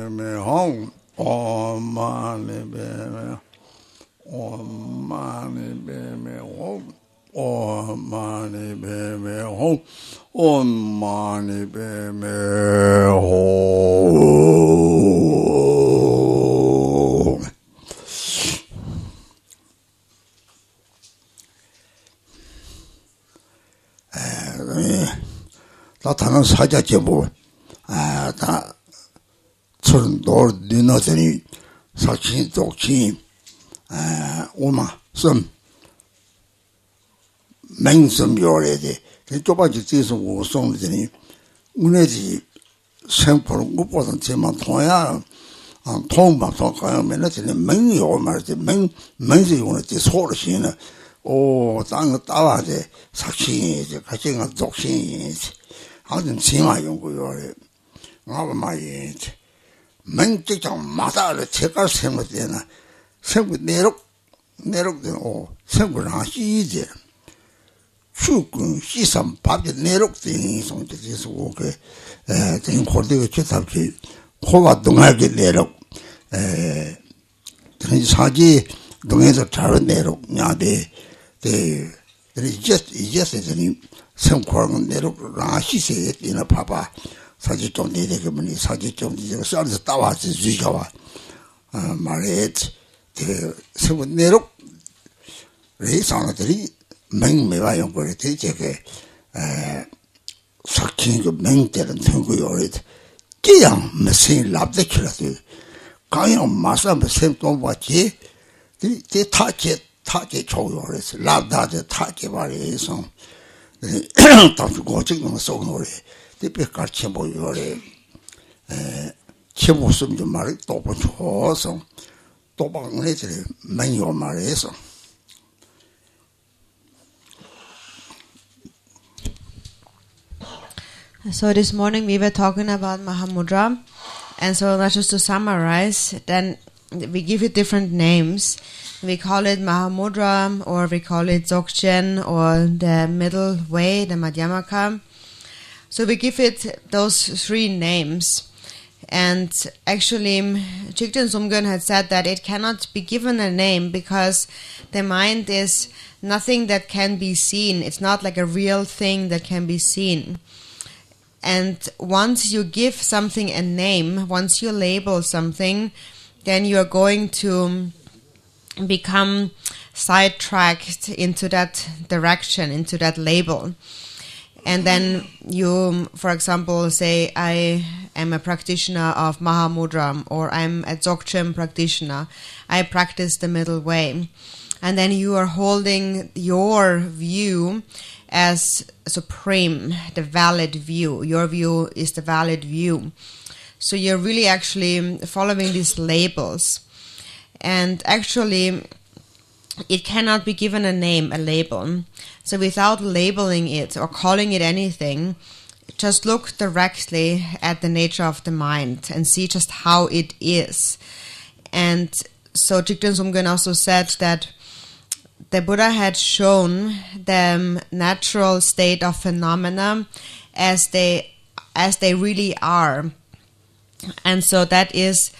me home. Om mani padme Om mani padme home. Om mani padme home. Om mani padme home. 나타난 사자체 뭐 다 천도 니너들이 사치 독치 오마 좀 맹점 요래데 좁아지 뒤에서 오송들이 운에지 생포를 못 보던 제만 통야 통방송 가면은 맹요 말지 맹지 오는지 소르시는 오 땅을 따와제 사치 같이 가 독신 아주 심한 연구요래 아마 많이 맹직장 마다를 제가 생각되나 생각 내록된 오 생각을 시제 축군 시선 밥에 내록된 성질에서 오게 된 고대가 최답지 호와 동하게 내록 사지 동에서 다른 내록 야대 이제서는 생활은 내로 라시세 이나 봐봐 사지 좀 내려가면 사지 좀 이제 썰어서 따와서 주셔와 말해 그 세분 내로 레이상들이 맹매와 연구를 되게 사킨 그 맹때는 통고요 그냥 무슨 랍데키라도 가요 마사 무슨 좀 봤지 이 타게 좋아요래서 랍다데 타게 말해서 다시 고치는 소리를 대표 같이 보여래 제모습 좀 말을 또 보셔서 또 방내들 매요 말해서 So this morning we were talking about Mahamudra, and so that's just to summarize, then we give it different names. We call it Mahamudra, or we call it Dzogchen, or the middle way, the Madhyamaka. So we give it those three names. And actually, Jigten Sumgön had said that it cannot be given a name because the mind is nothing that can be seen. It's not like a real thing that can be seen. And once you give something a name, once you label something, then you are going to become sidetracked into that direction, into that label. And then you, for example, say, I am a practitioner of Mahamudra, or I'm a Dzogchen practitioner. I practice the middle way. And then you are holding your view as supreme, the valid view. Your view is the valid view. So you're really actually following these labels. And actually, it cannot be given a name, a label. So without labeling it or calling it anything, just look directly at the nature of the mind and see just how it is. And so Jigten Sumgön also said that the Buddha had shown the natural state of phenomena as they really are. And so that is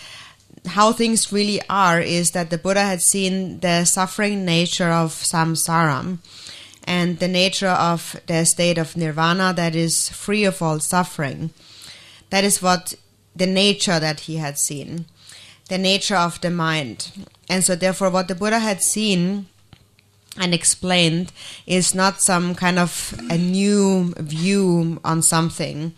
how things really are, is that the Buddha had seen the suffering nature of samsara and the nature of the state of nirvana that is free of all suffering. That is what the nature that he had seen, the nature of the mind. And so therefore what the Buddha had seen and explained is not some kind of a new view on something.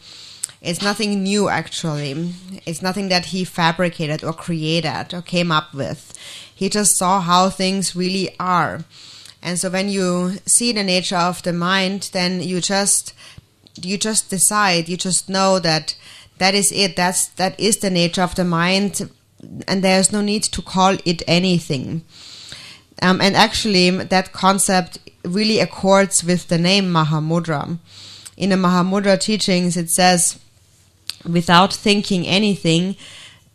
It's nothing new, actually. It's nothing that he fabricated or created or came up with. He just saw how things really are. And so when you see the nature of the mind, then you just decide, you just know that that is it. That is the nature of the mind, and there's no need to call it anything. And actually, that concept really accords with the name Mahamudra. In the Mahamudra teachings, it says, without thinking anything,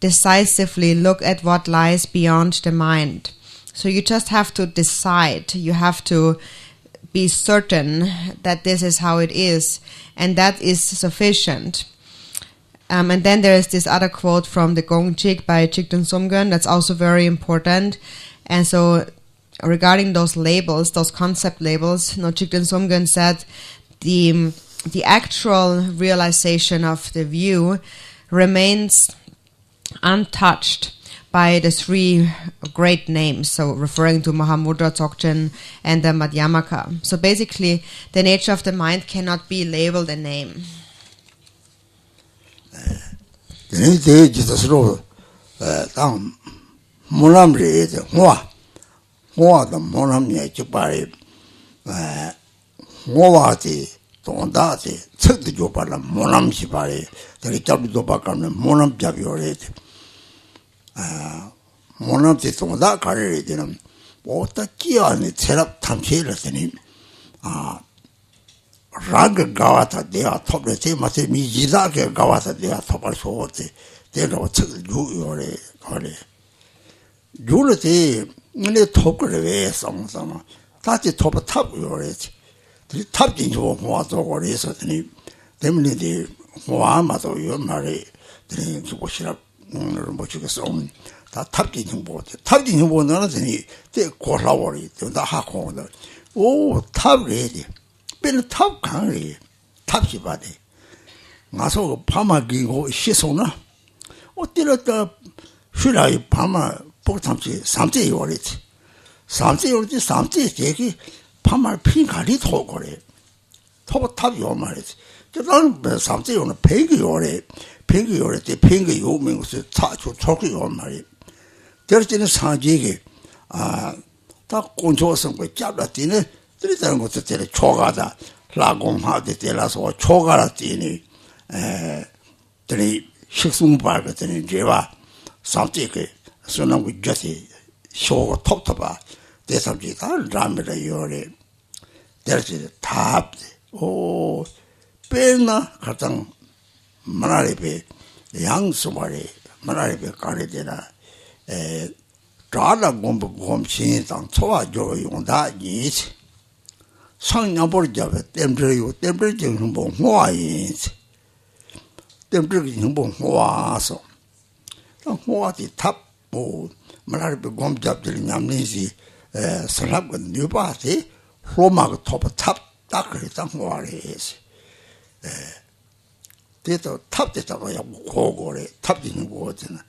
decisively look at what lies beyond the mind. So you just have to decide. You have to be certain that this is how it is, and that is sufficient. And then there is this other quote from the Gongchik by Chikden Somgön that's also very important. And so regarding those labels, those concept labels, Chikden Somgön said the actual realization of the view remains untouched by the three great names, so referring to Mahamudra, Dzogchen, and the Madhyamaka. So basically, the nature of the mind cannot be labeled a name. monam te tonda kare dinam ota kia ni therap thamche la teni rag gawata dea thople te mate mi jida ke gawata dea thopal so te te no chuk ju yore kare jule te ne thokre ve sam sam ta te thop thap yore te thap din jo ho to gore so teni temni de ho ma to yo mare teni ki boshira Rinpoche song 다 탑지 정보 탑지 정보는 하더니 때 고라워리 다 하고는 오 탑레디 bên 탑 강리 탑시 바데 가서 파마기고 시소나 어디로다 슈라이 파마 복탐지 삼제 요리지 삼제 요리지 삼제 제기 파마 핀가리 토고래 토탑 요 말이지 저는 삼제 요는 배기 요래 팽기 요래 때 팽기 요명스 차초 초기 요 말이 저렇게는 상지게 다 꼰조선 거 잡다티네 들이다는 것도 때려 초가다 라공하게 때라서 초가라 뛰니 들이 식승발 같은 제와 삼지게 선한 거 저기 쇼고 톱톱아 대삼지가 라면을 요래 저렇게 답오 빼나 가장 만화리비 양수말이 만화리비 가리되나 자라 공부 공신당 초와조 용다 이치 상냥벌 잡에 땜들이고 땜들이 정보 호와이 땜들이 정보 호와서 호와디 탑뭐 만화리비 공 잡들이 냠니지 설합은 뉴바티 로마가 토प 탑 딱그랬다 호와리스 대도 탑됐다고 야 고고래 탑지는 거잖아.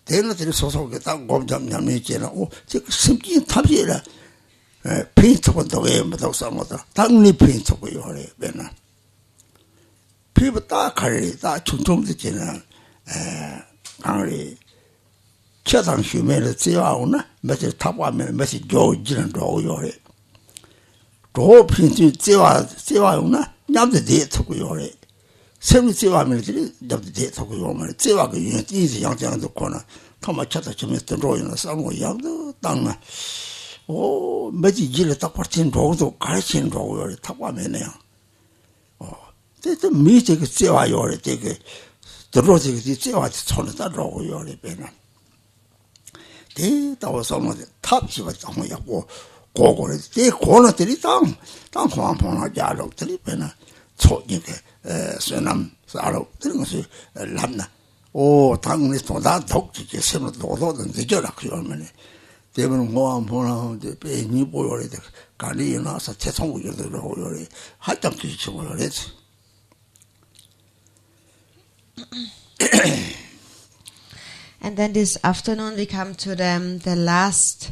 대너들이 소속에 딱 곰잡냐면 있잖아. 저 심지 탑지라. 페인트도 왜 못하고 싸먹다. 당리 페인트고 요래 맨날. 피부 딱 가리 딱 중통되잖아. 강리 차당 휴메를 지와오나 며칠 탑하면 며칠 조지는 로요래. 도 페인트 지와오나 냠도 돼 타고 요래. 세미 지와면들이 냠도 돼 타고 요만 지와가 이제 양장도 거나 타마 차다 좀 했던 로이나 싸고 양도 땅나. 오 매지 일에 딱 버틴 로도 가르치는 로고 요래 타고 하면요. 그때 미제 그 지와 요래 되게 들어지게 지와 손에다 로고 요래 배나. 대다워서 뭐 탑지가 정말 야고 고고래 때 고나들이 땅 광풍나 자록들이 배나 초니게 선남 사로 그런 것이 람나 오 당니 도다 독지게 세면 도도든 되져라 그러면 대부분 뭐한 보나 배니 보여래 가리 나서 대성구들로 오요래 할당 뒤치고 그랬지. And then this afternoon we come to the last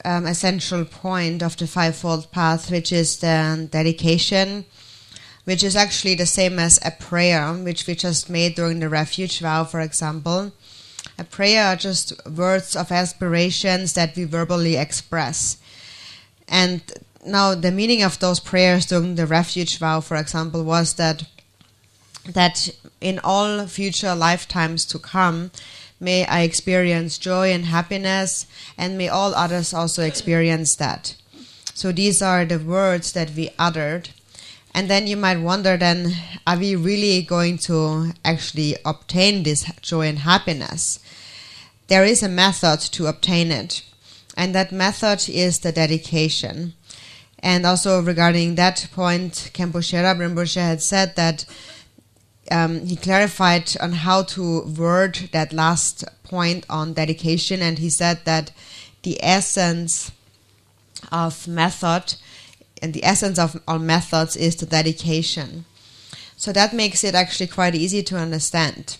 essential point of the Fivefold Path, which is the dedication, which is actually the same as a prayer, which we just made during the refuge vow, for example. A prayer are just words of aspirations that we verbally express. And now the meaning of those prayers during the refuge vow, for example, was that in all future lifetimes to come, may I experience joy and happiness, and may all others also experience that. So these are the words that we uttered. And then you might wonder then, are we really going to actually obtain this joy and happiness? There is a method to obtain it. And that method is the dedication. And also regarding that point, Khenpo Sherab Rinpoche had said that he clarified on how to word that last point on dedication, and he said that the essence of method and the essence of all methods is the dedication. So that makes it actually quite easy to understand.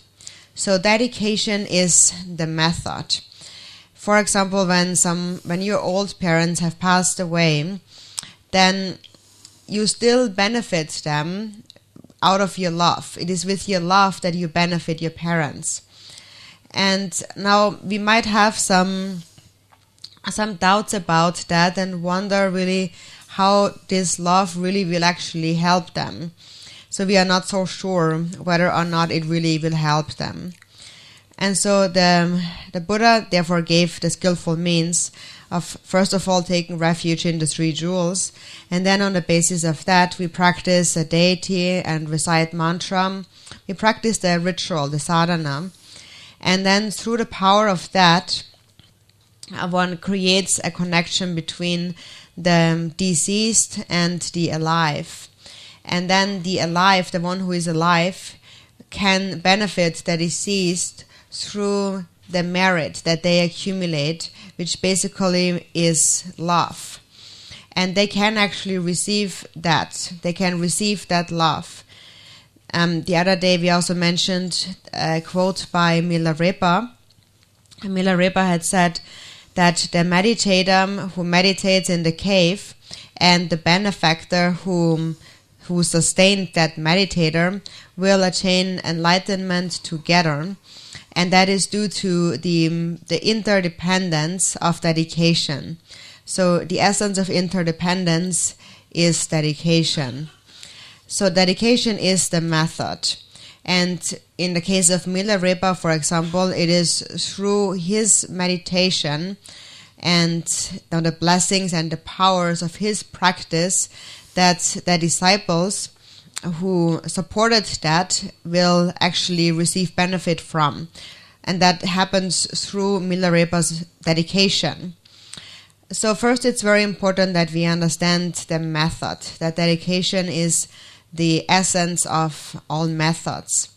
So dedication is the method. For example, when your old parents have passed away, then you still benefit them out of your love. It is with your love that you benefit your parents. And now we might have some doubts about that and wonder really how this love really will actually help them. So we are not so sure whether or not it really will help them. And so the Buddha therefore gave the skillful means of, first of all, taking refuge in the three jewels, and then on the basis of that we practice a deity and recite mantra. We practice the ritual, the sadhana, and then through the power of that one creates a connection between the deceased and the alive. And then the alive, the one who is alive, can benefit the deceased through the merit that they accumulate, which basically is love. And they can actually receive that. They can receive that love. The other day we also mentioned a quote by Milarepa. Milarepa had said that the meditator who meditates in the cave and the benefactor who sustained that meditator will attain enlightenment together. And that is due to the interdependence of dedication. So the essence of interdependence is dedication. So dedication is the method. And in the case of Milarepa, for example, it is through his meditation and the blessings and the powers of his practice that the disciples who supported that will actually receive benefit from. And that happens through Milarepa's dedication. So first, it's very important that we understand the method, that dedication is the essence of all methods.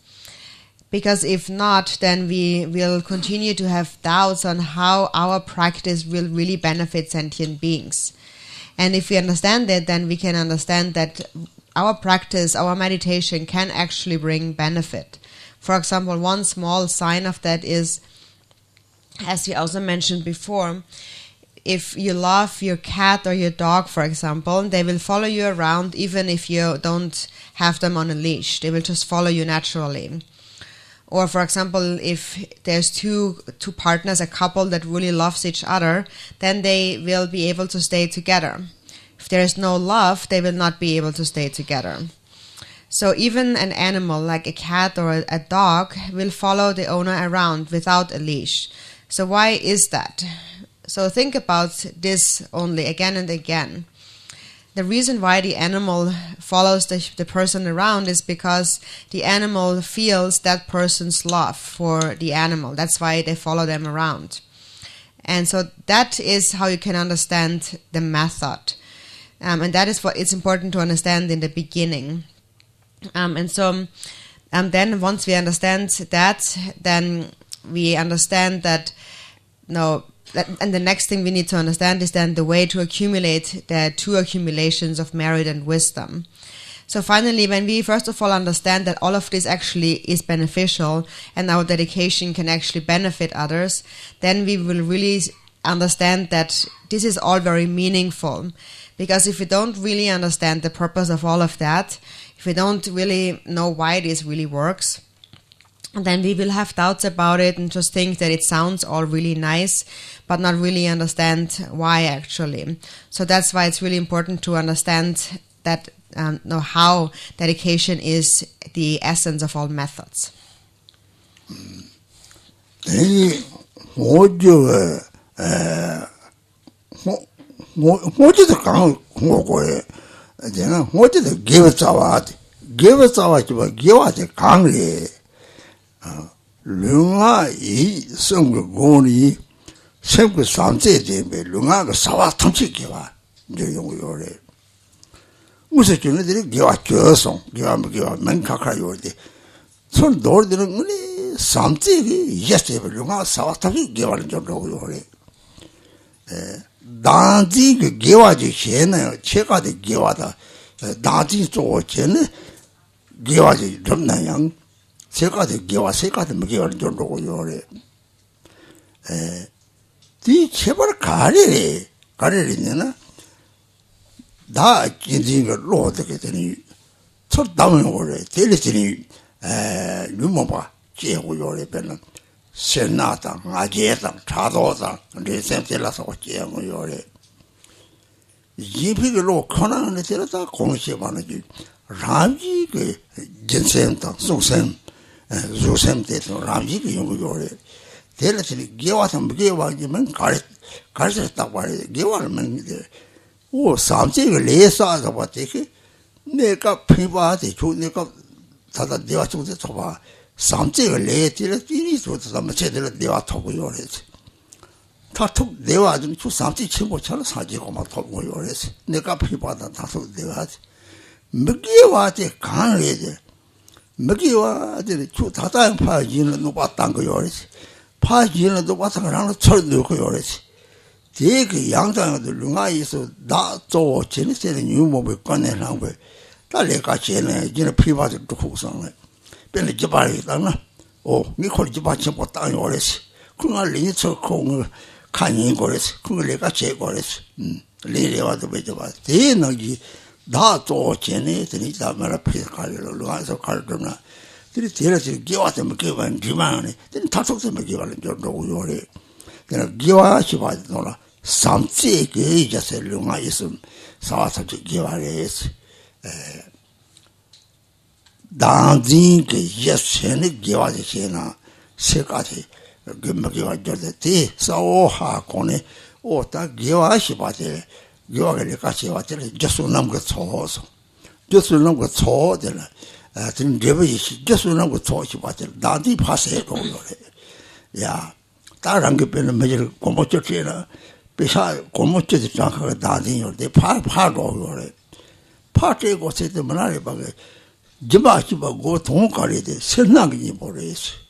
Because if not, then we will continue to have doubts on how our practice will really benefit sentient beings. And if we understand it, then we can understand that our practice, our meditation can actually bring benefit. For example, one small sign of that is, as we also mentioned before, if you love your cat or your dog, for example, they will follow you around even if you don't have them on a leash. They will just follow you naturally. Or, for example, if there's two partners, a couple that really loves each other, then they will be able to stay together. If there is no love, they will not be able to stay together. So even an animal like a cat or a dog will follow the owner around without a leash. So why is that? So think about this only again and again. The reason why the animal follows the person around is because the animal feels that person's love for the animal. That's why they follow them around. And so that is how you can understand the method. And that is what it's important to understand in the beginning. And then once we understand that, then we understand that, and the next thing we need to understand is then the way to accumulate the two accumulations of merit and wisdom. So finally, when we first of all understand that all of this actually is beneficial and our dedication can actually benefit others, then we will really understand that this is all very meaningful. Because if we don't really understand the purpose of all of that, if we don't really know why this really works, then we will have doubts about it and just think that it sounds all really nice, but not really understand why actually. So that's why it's really important to understand that how dedication is the essence of all methods. lunga yi sunggu goni sunggu samse de lunga ga sawa tamchi gewa je yong yore muso chune de gewa chosong gewa men kakra yorde 손 노르드는 거니 삼지기 예스베르가 사와타기 개발을 좀하고 그래. 단지 그 개화지 해는 제가의 개화다. 단지 쪽에는 개화지 좀나양 제가의 개화 세가의 개화를 좀하고 그래. 이 제발 가리리는 다 진진가 로드게 되니 첫 담은 거래. 텔레지니 유모바 제고 요래 배는 세나당 아제당 차도당 리센텔라서 제고 요래. 이피로 코나는 데다 공시만하지. ramji ke ginseng tang songseng zusem te to ramji ke yung yore tele tele gewa tam gewa ji men kar ta ba gewa men de o samje ke le sa da ba te ke ne ka phi ba de chu ne ka ta da dewa chu de to ba samje ke le tele ti so ta ma che de dewa to go yore 다 톡 내와 좀 주삼지 친구처럼 사지고 막 톡고 요래서 내가 피받아 다소 내가 먹기와지 강해지 먹기와지 주 다다 파지는 누가 딴거 요래서 파지는 누가 상랑을 철 넣고 요래서 되게 양장들 룽아이서 나 저 진짜는 유모를 꺼내는 거 달래가 전에 이제 피받아 톡고 상을 별로 집발이 있다나 니콜 집아 친구 땅 요래서 그걸 리처 콩을 간이 거래서 그걸 내가 제거했어. 리레와도 배워봐. 대너기 나도 전에 드니다 말아 피가를 놓아서 가르나. 들이 데려지 기와서 먹기만 기만에. 든 다속서 먹기만 좀 요래. 내가 기와시 봐도나 삼지게 이제서 룽아 있음 사와서 기와래서 단진게 예스네 기와지나 세가지 금기와 저때 사오하 코네 오다 기와시 바데 기와를 같이 왔더니 저수남 그 초서 저수남 그 초들 든 레베시 저수남 그 초시 바데 나디 파세 거래 야 다른 게 빼는 매일 고모쩌지나 비사 고모쩌지 장가 나디 요데 파로 거래 파트 곳에 뭐라래 바게 지마시 바고 동가리데 선나기 보래스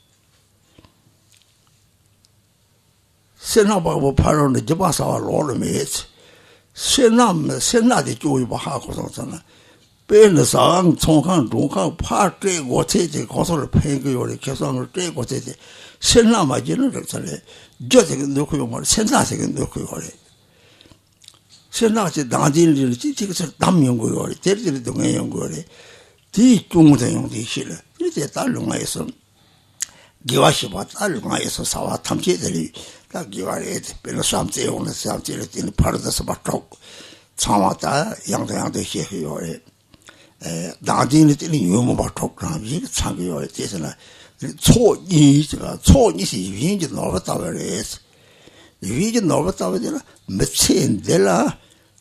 세나바고 파로는 집아서 로르메스 세나디 조이 바하고서잖아 배는 총강 중강 파트 고체지 고소를 패고 요리 개성을 떼고 제지 세나마지는 그렇잖아요 저게 놓고 요말 세나세게 놓고 요리 세나지 나진을 지지서 남용고 요리 제리들 동에 연구를 뒤 중대 용기 실을 이제 달롱에서 기와시 바탈롱에서 사와 탐지들이 다 기와에 별로 삼제 오는 삼제를 뛰는 파르다서 바쪽 참았다 양도 시해요. 나진이 뛰는 유모 바쪽 감지 참여에 대해서는 초이시 위인지 넣었다버려서 위인지 넣었다버려서 며칠들라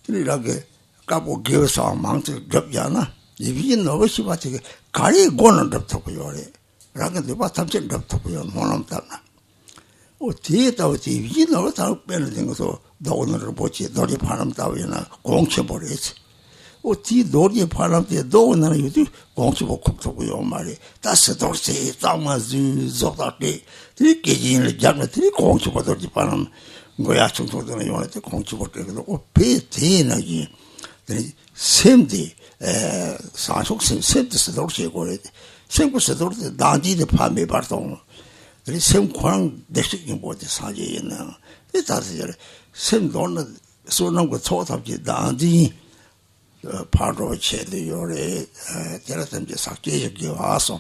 이렇게 까고 기어서 망치 접잖아. 위인 넣으시 봐지 가리 고는 접고 요래. 라게 내가 탐지 접고요. 모놈다나. 뒤에다 위에 넣어서 빼는 거서 너오늘을 보지 놀이 바람 따위나 공쳐버렸지. 뒤 놀이 바람 때 너오늘은 요즘 공쳐보 콕톡고요 말이. 다시 돌세 짱마즈 저다게 뒤에기인을 잡는 뒤 공쳐보 놀이 바람 거야 중통도는 요한테 공쳐보 때도 배대나기 샘디 사속샘 샘드스 돌세 고래. 샘부스 돌세 나디의 밤에 발동 그래 샘광 대식이 뭐지 사제에는 이다들 샘도는 소는 거 초탑지 나디 바로 체도 요래 제라든지 삭제적이 와서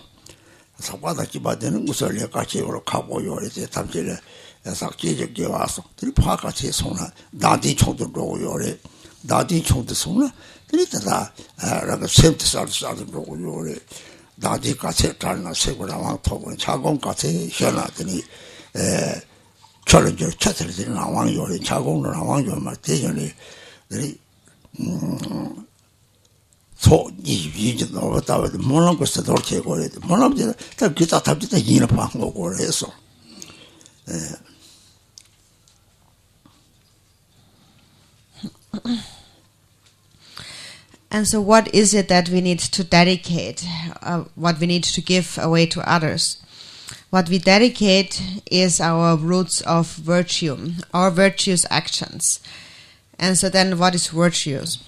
사과다 기바되는 것을 같이 가고 요래 탐지를 삭제적이 와서 들이 파같이 손나 나디 총도 요래 나디 총도 손나 들이다 라가 샘트 살도 요래 나디 같이 달나 세고라왕 토고 자공 같이 현하더니 저런 저 차들이 나왕 요리 자공으로 나왕 요말 대전에 소 이제 넣었다 왜 뭐는 것도 돌게 거래 뭐는 다 기타 탑지다 이나 방고 거래서 And so what is it that we need to dedicate, what we need to give away to others? What we dedicate is our roots of virtue, our virtuous actions. And so then what is virtues?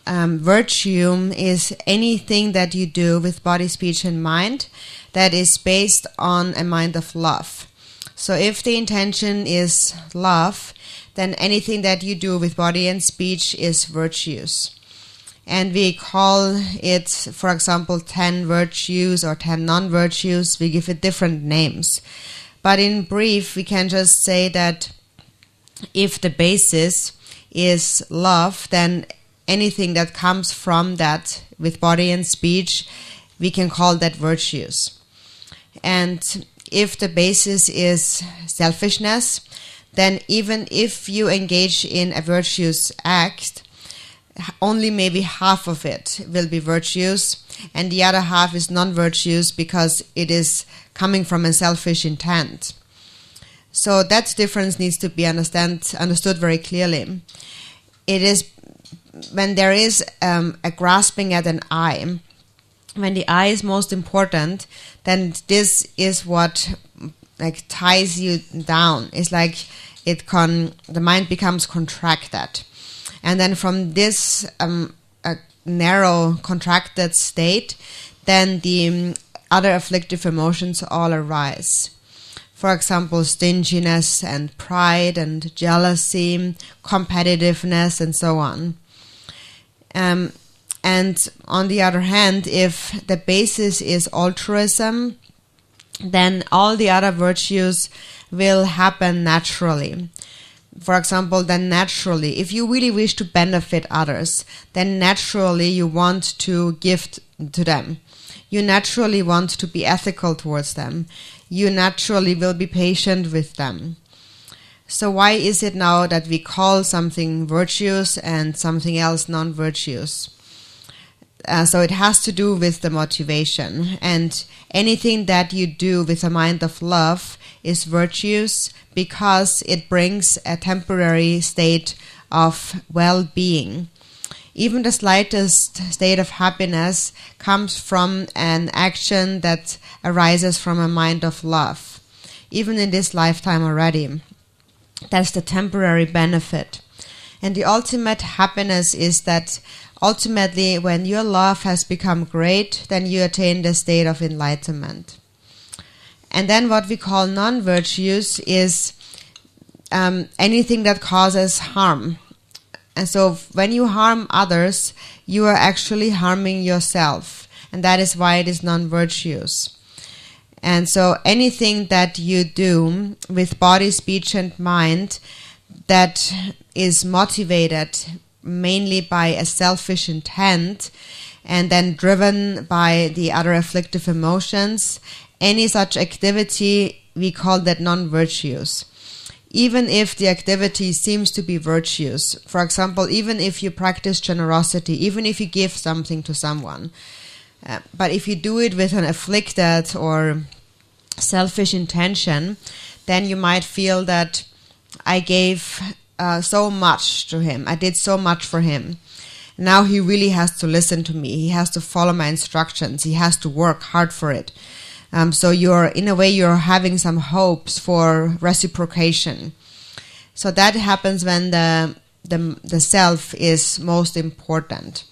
Virtue is anything that you do with body, speech and mind that is based on a mind of love. So if the intention is love, then anything that you do with body and speech is virtuous. And we call it, for example, 10 virtues or 10 non-virtues. We give it different names. But in brief, we can just say that if the basis is love, then anything that comes from that with body and speech, we can call that virtues. And if the basis is selfishness, then even if you engage in a virtuous act, only maybe half of it will be virtuous, and the other half is non-virtuous because it is coming from a selfish intent. So that difference needs to be understood very clearly. It is when there is a grasping at an eye, when the eye is most important, then this is what ties you down. It's like the mind becomes contracted. And then from this narrow, contracted state, then the other afflictive emotions all arise. For example, stinginess and pride and jealousy, competitiveness, and so on. And on the other hand, if the basis is altruism, then all the other virtues will happen naturally. For example, then naturally, if you really wish to benefit others, then naturally you want to give to them. You naturally want to be ethical towards them. You naturally will be patient with them. So why is it now that we call something virtuous and something else non-virtuous? So it has to do with the motivation. And anything that you do with a mind of love is virtuous because it brings a temporary state of well-being. Even the slightest state of happiness comes from an action that arises from a mind of love, even in this lifetime already. That's the temporary benefit. And the ultimate happiness is that ultimately when your love has become great, then you attain the state of enlightenment. And then what we call non-virtues is anything that causes harm. And so when you harm others, you are actually harming yourself. And that is why it is non-virtuous. And so anything that you do with body, speech and mind that is motivated mainly by a selfish intent and then driven by the other afflictive emotions, any such activity, we call that non-virtuous. Even if the activity seems to be virtuous, for example, even if you practice generosity, even if you give something to someone, but if you do it with an afflicted or selfish intention, then you might feel that I gave so much to him, I did so much for him. Now he really has to listen to me, he has to follow my instructions, he has to work hard for it. So you're having some hopes for reciprocation. So that happens when the self is most important.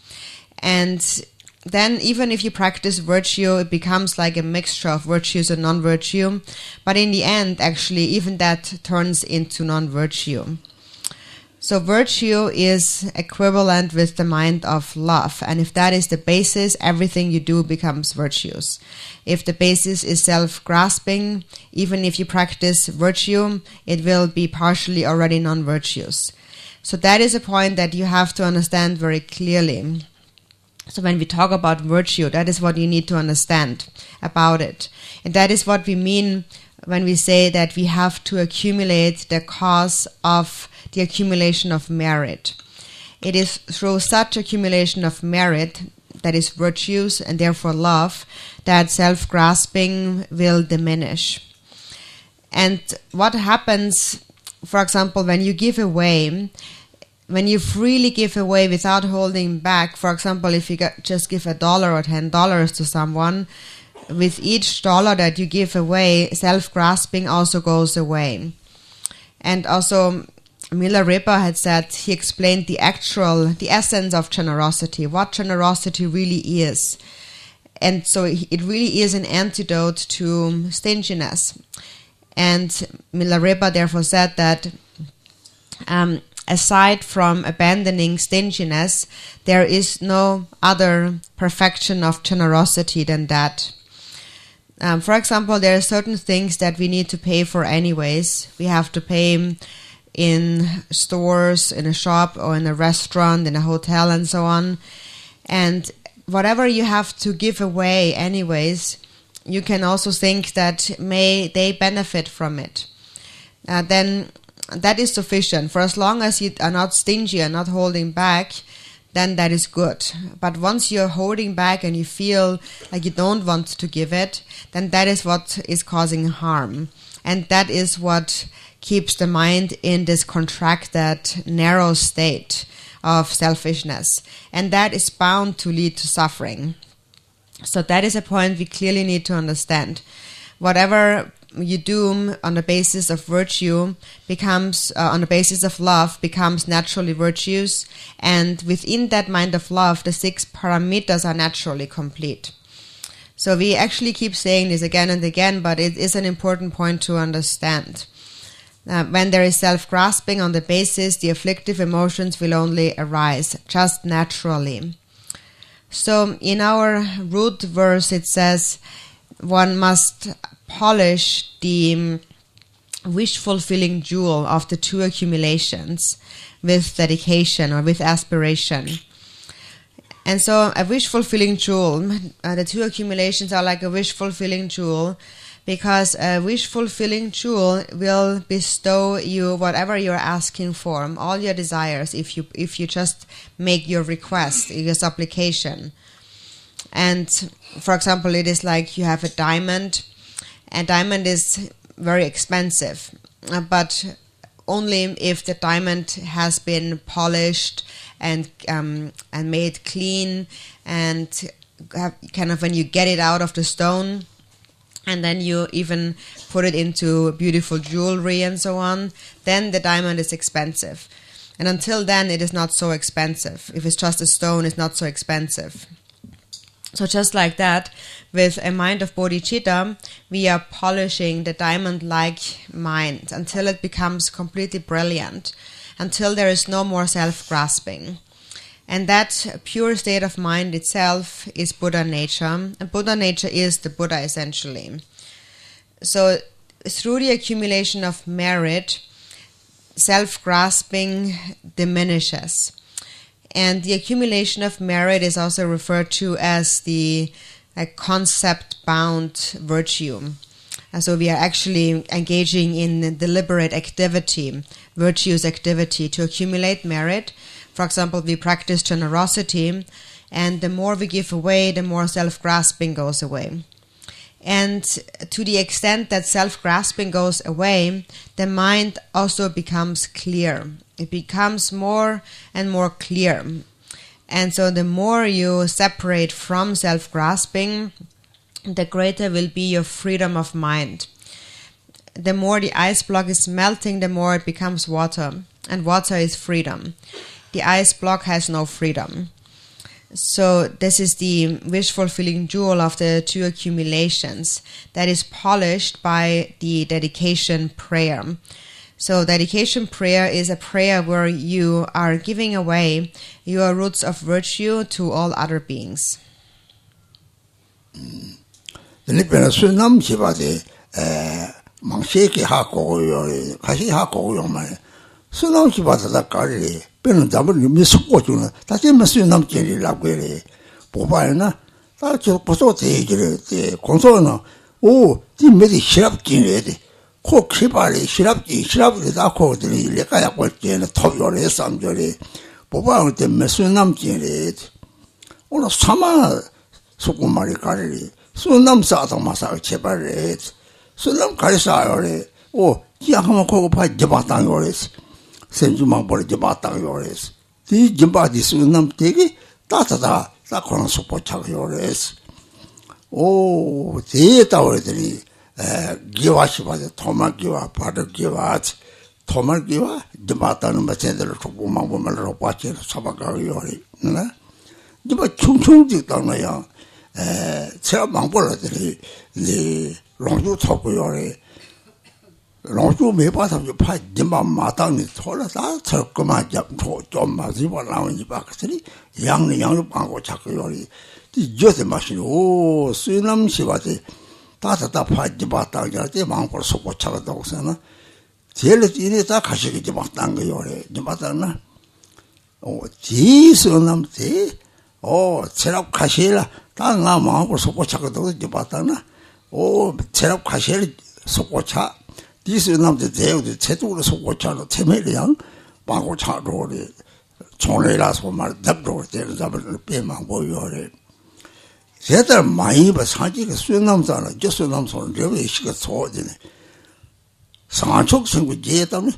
And then even if you practice virtue, it becomes like a mixture of virtues and non-virtue. But in the end, actually, even that turns into non-virtue. So virtue is equivalent with the mind of love. And if that is the basis, everything you do becomes virtuous. If the basis is self-grasping, even if you practice virtue, it will be partially already non-virtuous. So that is a point that you have to understand very clearly. So when we talk about virtue, that is what you need to understand about it. And that is what we mean when we say that we have to accumulate the cause of the accumulation of merit. It is through such accumulation of merit, that is virtues and therefore love, that self-grasping will diminish. And what happens, for example, when you give away, when you freely give away without holding back, for example, if you just give $1 or $10 to someone, with each dollar that you give away, self-grasping also goes away. And also, Milarepa had said, he explained the essence of generosity, what generosity really is. And so it really is an antidote to stinginess. And Milarepa therefore said that aside from abandoning stinginess, there is no other perfection of generosity than that. For example, there are certain things that we need to pay for anyways. We have to pay in stores, in a shop, or in a restaurant, in a hotel, and so on. And whatever you have to give away anyways, you can also think that may they benefit from it. Then that is sufficient. For as long as you are not stingy and not holding back, then that is good. But once you're holding back and you feel like you don't want to give it, then that is what is causing harm. And that is what keeps the mind in this contracted, narrow state of selfishness. And that is bound to lead to suffering. So that is a point we clearly need to understand. Whatever you do on the basis of virtue becomes, on the basis of love, becomes naturally virtuous. And within that mind of love, the 6 paramitas are naturally complete. So we actually keep saying this again and again, but it is an important point to understand. When there is self-grasping on the basis, the afflictive emotions will only arise, just naturally. So in our root verse it says, one must polish the wish-fulfilling jewel of the 2 accumulations with dedication or with aspiration. And so a wish-fulfilling jewel, the 2 accumulations are like a wish-fulfilling jewel, because a wish-fulfilling jewel will bestow you whatever you're asking for, all your desires, if you just make your request, your supplication. And for example, it is like you have a diamond. A diamond is very expensive, but only if the diamond has been polished and made clean, and kind of when you get it out of the stone, and then you even put it into beautiful jewelry and so on, then the diamond is expensive. And until then, it is not so expensive. If it's just a stone, it's not so expensive. So just like that, with a mind of bodhicitta, we are polishing the diamond-like mind until it becomes completely brilliant, until there is no more self-grasping. And that pure state of mind itself is Buddha nature. And Buddha nature is the Buddha, essentially. So through the accumulation of merit, self-grasping diminishes. And the accumulation of merit is also referred to as the concept-bound virtue. And so we are actually engaging in deliberate activity, virtuous activity, to accumulate merit. For example, we practice generosity, and the more we give away, the more self-grasping goes away. And to the extent that self-grasping goes away, the mind also becomes clear. It becomes more and more clear. And so the more you separate from self-grasping, the greater will be your freedom of mind. The more the ice block is melting, the more it becomes water. And water is freedom. The ice block has no freedom. So this is the wish-fulfilling jewel of the 2 accumulations that is polished by the dedication prayer. So dedication prayer is a prayer where you are giving away your roots of virtue to all other beings. Pero dabur mi soko juna ta je ma su nam je li la gwe le bo ba na ta jo bo so de ji le de gong so na o ji me de shirap ji le de ko ki ba le shirap de da ko de le ka ya ko je na to yo le sam jo le bo ba de ma su nam je le o no sama soko ma le ka le su nam sa ta ma sa che ba le su nam ka sa yo le o ji ha ma ko pa je ba ta yo le 생주만 버리 지마땅 요래스 디 지마디 수남 되게 따다다 따코는 속보차가 요래스 오 대다 오래더니 기와시바데 토마기와 바르기와 토마기와 지마땅은 마찬가지로 속보만 보면로 빠치로 사바가 요래 네 지마 충충직 당나야 제가 망벌들이 이 롱주 쳤고 요래 롱주 매바서 파 지마 마땅히 돌아다 저거만 좀 맞으고 나오니 바크들이 양을 방고 잡고 요리 이제서 마시고 수남 시바지 따다다 파지 바땅이라지 망고 속고 차가다고 쓰나 제일 이제 다 가시기 막단 거 요래 지마다나 지수남지 체력 가시라 땅아 망고 속고 차가다고 지마다나 체력 가시를 속고 차 디스남들 대우들 제도로 속고차로 태매리양 방고차로리 총례라서 말 답로 되는 잡을 빼만 보여래 제들 많이 봐 사지가 수남잖아 저 수남선 저왜 시가 소지네 상촉 생구 제다면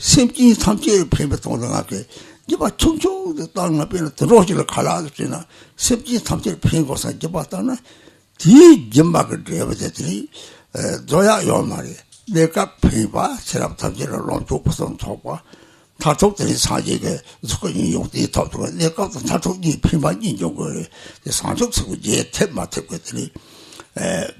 샘진 삼지를 패면 동등하게 이봐 총총 땅 앞에 들어오지를 갈아주지나 샘진 삼지를 패는 것은 이제 봤다나 뒤 점막을 내버렸더니 저야 요 말이야 내가 피바 세랍 탑지를 롱쪽부터 쳐봐 타톡들이 사지게 수건이 용띠 타톡 내가 타톡이 피바니 저거를 상속수고 제 탭마트거든요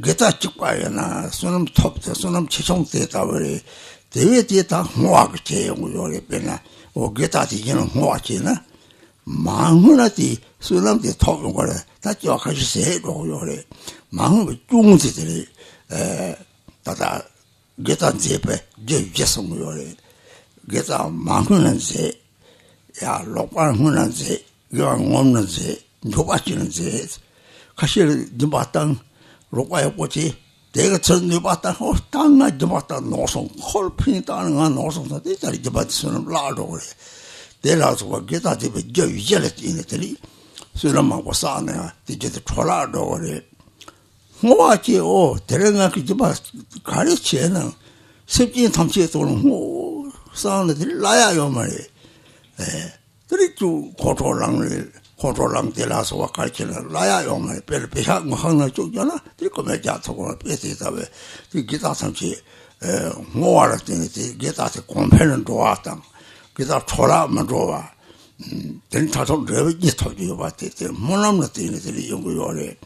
게다 찍봐야나 손음 톱도 손음 치송대다 버리 대외에 다 모아게 제용을 빼나 게다 뒤에는 모아지나 망은아디 손음대 톱은 거를 다 쪼가지 세고 요래 망은 중지들이 다다 게다 제배 제성 요래 게다 망은 제 야 lokpan 제 요한 없는 제 요바치는 제 사실 좀 lokpa에 보지 내가 전 요봤다 땅아 좀 봤다 노송 콜핀이 따는 거 노송도 대다리 좀 봤으면 라로 그래 내라서 게다 제배 저 위절에 있는들이 수련만 보사네 이제 돌아도 그래 뭐하지 데려가 좀 가르치는 습진 탐지에 도는 사람들이 나야요 말이야 그리고 고조랑 데라서 가르치는 나야요 말이야 별배하 뭐 하나 쪽잖아 그리고 매자 토고 빼세다 왜 기타 탐지 뭐하라 때문에 기타에 공패는 좋았다 기타 초라만 좋아 된타서 레비지 터지고 봤대 뭐남는 때문에 연구요래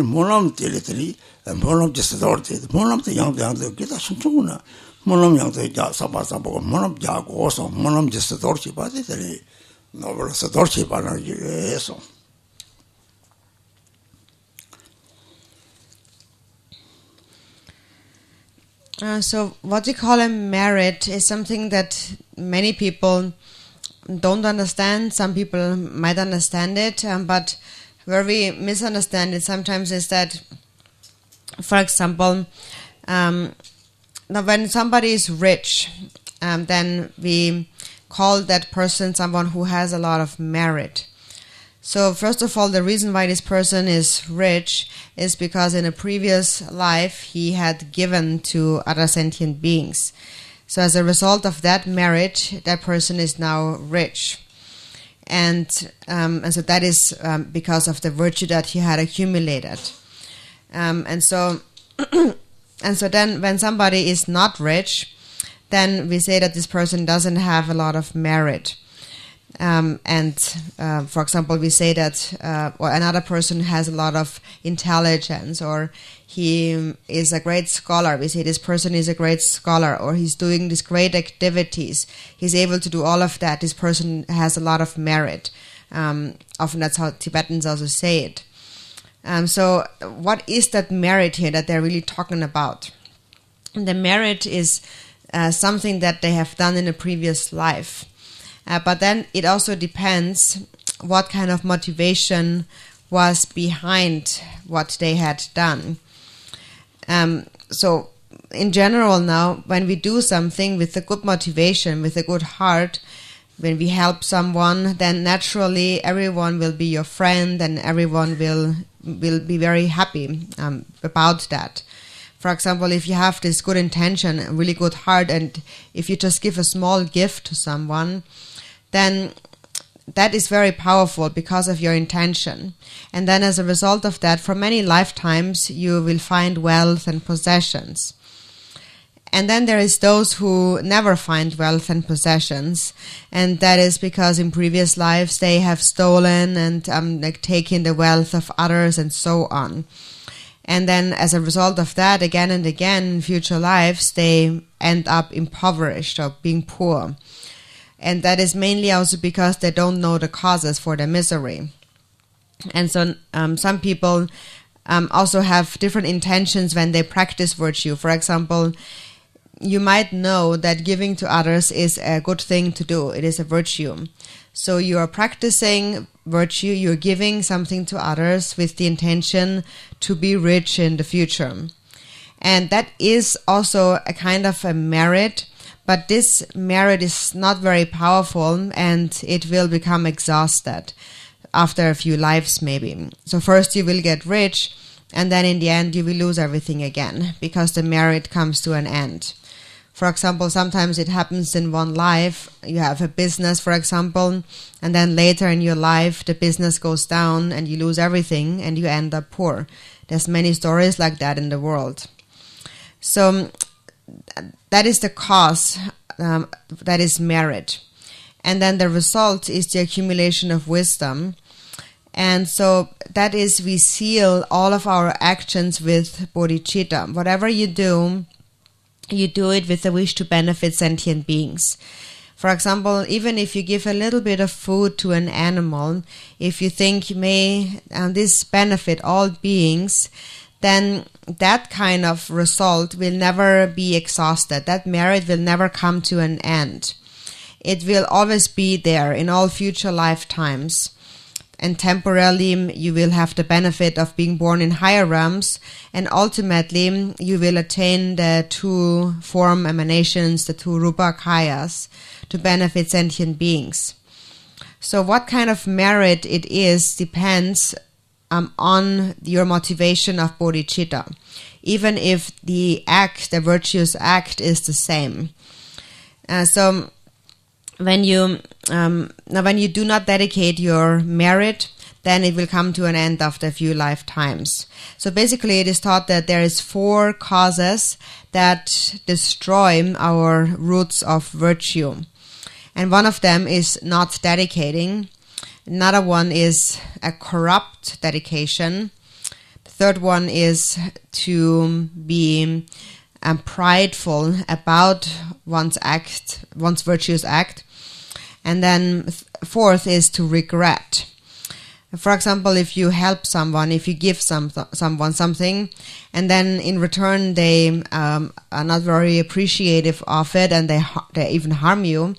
뭐남 때문에 뭐남 짓어도지 뭐남 때 양대 기타 숨죽나 뭐남 양대 자 사바사 보고 뭐남 자고서 뭐남 짓어도지 봤대 노블서 도지 바나지에서 So what we call a merit is something that many people don't understand. Some people might understand it, but where we misunderstand it sometimes is that, for example, now when somebody is rich, then we call that person someone who has a lot of merit. So first of all, the reason why this person is rich is because in a previous life he had given to other sentient beings. So as a result of that merit, that person is now rich. And so that is because of the virtue that he had accumulated. And so then when somebody is not rich, then we say that this person doesn't have a lot of merit. For example, we say that or another person has a lot of intelligence, or he is a great scholar. We say this person is a great scholar, or he's doing these great activities. He's able to do all of that. This person has a lot of merit. Often that's how Tibetans also say it. So what is that merit here that they're really talking about? The merit is something that they have done in a previous life. But then it also depends what kind of motivation was behind what they had done. So in general now, when we do something with a good motivation, with a good heart, when we help someone, then naturally everyone will be your friend and everyone will be very happy about that. For example, if you have this good intention, a really good heart, and if you just give a small gift to someone, then that is very powerful because of your intention. And then as a result of that, for many lifetimes, you will find wealth and possessions. And then there is those who never find wealth and possessions. And that is because in previous lives, they have stolen and taken the wealth of others and so on. And then as a result of that, again and again in future lives, they end up impoverished or being poor. And that is mainly also because they don't know the causes for their misery. And so some people also have different intentions when they practice virtue. For example, you might know that giving to others is a good thing to do. It is a virtue. So you are practicing virtue, you're giving something to others with the intention to be rich in the future. And that is also a kind of a merit, but this merit is not very powerful and it will become exhausted after a few lives maybe. So first you will get rich and then in the end you will lose everything again because the merit comes to an end. For example, sometimes it happens in one life. You have a business, for example, and then later in your life, the business goes down and you lose everything and you end up poor. There's many stories like that in the world. So that is the cause, that is merit. And then the result is the accumulation of wisdom. And so that is, we seal all of our actions with bodhicitta. Whatever you do it with the wish to benefit sentient beings. For example, even if you give a little bit of food to an animal, if you think may this benefit all beings, then that kind of result will never be exhausted. That merit will never come to an end. It will always be there in all future lifetimes. And temporarily you will have the benefit of being born in higher realms, and ultimately you will attain the two form emanations, the two rupa kayas, to benefit sentient beings. So what kind of merit it is depends on your motivation of bodhicitta, even if the virtuous act is the same. So when you do not dedicate your merit, then it will come to an end after a few lifetimes. So basically it is taught that there is 4 causes that destroy our roots of virtue. And one of them is not dedicating. Another one is a corrupt dedication. The third one is to be prideful about one's virtuous act. And then fourth is to regret. For example, if you help someone, if you give someone something, and then in return they are not very appreciative of it and they even harm you,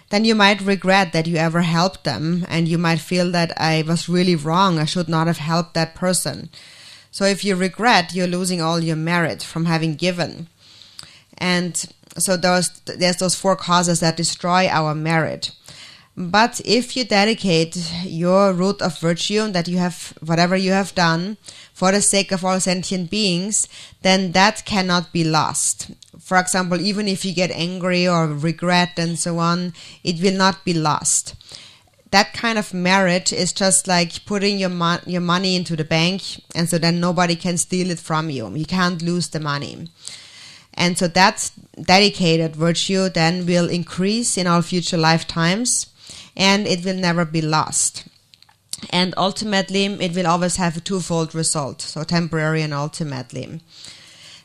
then you might regret that you ever helped them, and you might feel that I was really wrong, I should not have helped that person. So if you regret, you're losing all your merit from having given. And so there's those 4 causes that destroy our merit. But if you dedicate your root of virtue, that you have, whatever you have done, for the sake of all sentient beings, then that cannot be lost. For example, even if you get angry or regret and so on, it will not be lost. That kind of merit is just like putting your money into the bank, and so then nobody can steal it from you. You can't lose the money. And so that dedicated virtue then will increase in all future lifetimes, and it will never be lost. And ultimately, it will always have a twofold result, so temporary and ultimately.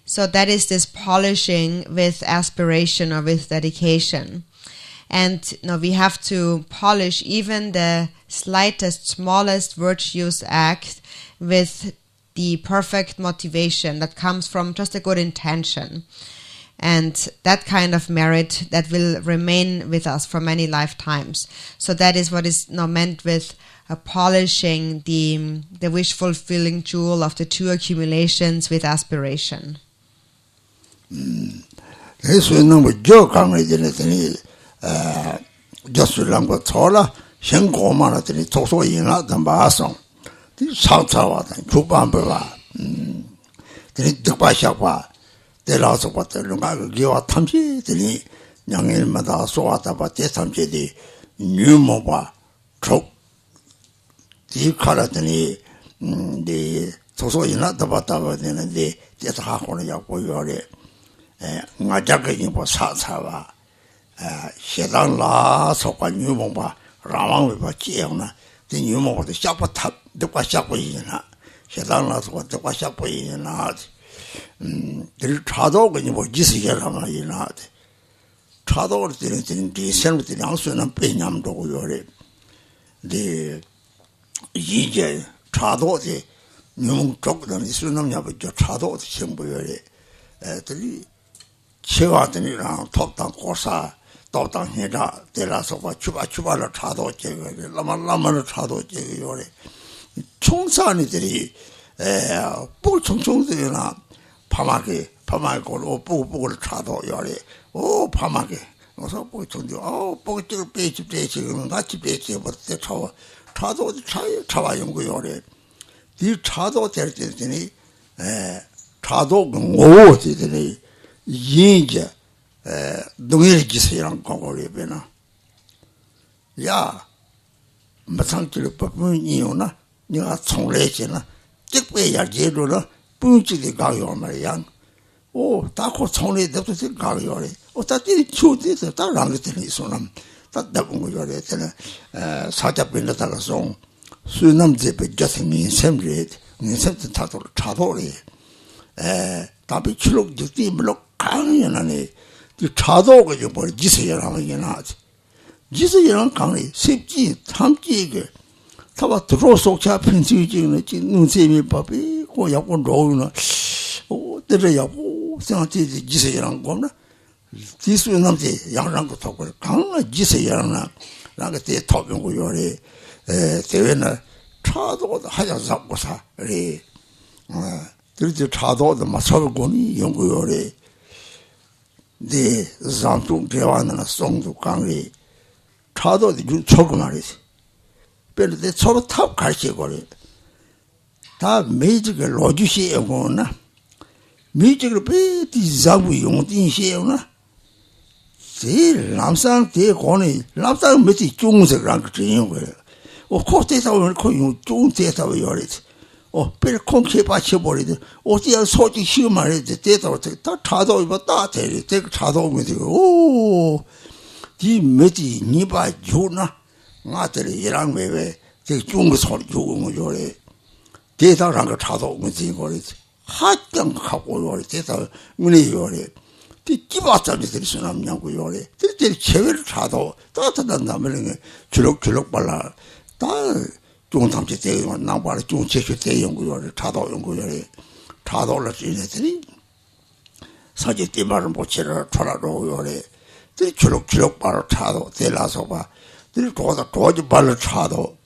So that is this polishing with aspiration or with dedication. And we have to polish even the slightest, smallest virtuous act with the perfect motivation that comes from just a good intention. And that kind of merit that will remain with us for many lifetimes. So that is what is now meant with polishing the wish-fulfilling jewel of the 2 accumulations with aspiration. Just remember Tola, Shengoma, the Toso in the Basson, the South Tower, Chupamba, the Dupashapa, 대라서 봤더니가 기와 탐지들이 양일마다 쏘았다 봤대 탐지들이 뉴모바 촉 디카라더니 네 도서이나 더봤다 봤는데 대사 하고는 약고 요래 ngajakeji po sa shedangla sokwa nyumong pa ramang pa chiang na the nyumong de shapa tap de kwa shapa yin na shedangla sokwa de kwa shapa yin na de chado ge ni bo jisi ye la ma yin na de chado de de sen de yang su na pe nyam do yo re de yi je chado de nyumong chok da ni su nam nya bo chado de chen bo yo re de 치와더니랑 톱당 고사 톱당 해라 데라서 봐 추바를 차도 제거를 라마를 차도 제거요래 총산이들이 뿔총총들이나 파마고로 뿌를 차도 요래 오 파마게 그래서 뿔총들 뿔을 빼지 같이 빼지 버때 차도 차와 연구 요래 이 차도 될 때니 차도 오지들이 인제 동일 기세랑 공고리베나 야 마상들 법문이요나 내가 총례지나 즉배야 제도나 분지게 가요 말이야 오 다고 총례도 가요래 어따지 추대서 다랑게 되는 소남 다다본 거요래 되는 사자빈다가 송 수남제베 자생이 샘리 인생도 타도록 차도리 답이 출력 즉시 물론 강연하네 차도가 좀 뭐 지세라는 게 나지 지세랑 강이 쉽지 참지게 타바 들어서 잡힌 지지는 눈세미 법이 고약고 로우나 때려야고 생각지 지세랑 거나 지수 남지 양랑도 타고 강아 지세랑 나가 때 타병 거 요래 대회는 차도가 하자 잡고사 리 그렇게 차도도 마서고니 연구요래 네 장중 대화는 송도 강리 차도도 조금 말이지 별데 서로 탑 가시고래 다 매직을 로주시에고나 매직을 베디 자부 용딘시에고나 제일 남상 대고니 남상 몇이 중색랑 그런 거예요 코스에서 오늘 코 중세에서 요래지 별 콩케 받쳐버리듯 어디야 소지 쉬운 말이지 대다고 다 차도 이거 다 대리 대 차도 오면 되고 오디 몇이 니바 주나 나들이 이랑 왜저 중국 소리 주고 뭐 요래 대다랑 거 차도 오면 되는 거리지 하정 하고 요래 대다 문이 요래 디 기바짜리들이 수남냐고 요래 들들 제외를 차도 따뜻한다면 주럭주럭 발라 다 중탐지 대용 나발에 중체수 대용구요를 차도 연구요를 차도를 지내더니 사지 띠마를 못치를 돌아로 요래 들 주룩주룩 바로 차도 대라서 봐 들 도지 발로 차도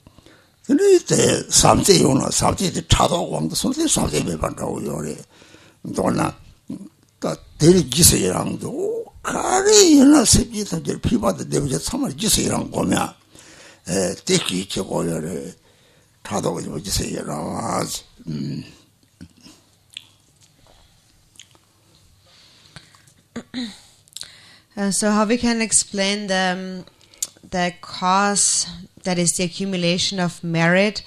근데 때 삼세 용나 삼세 차도 왕도 손세 삼세 매반다고 요래 또나 또 대리 기세랑도 가리나 세기들 피바도 되게 참아 기세랑 보면 대기 저거를 차도 좀 주세요. So how we can explain the cause that is the accumulation of merit?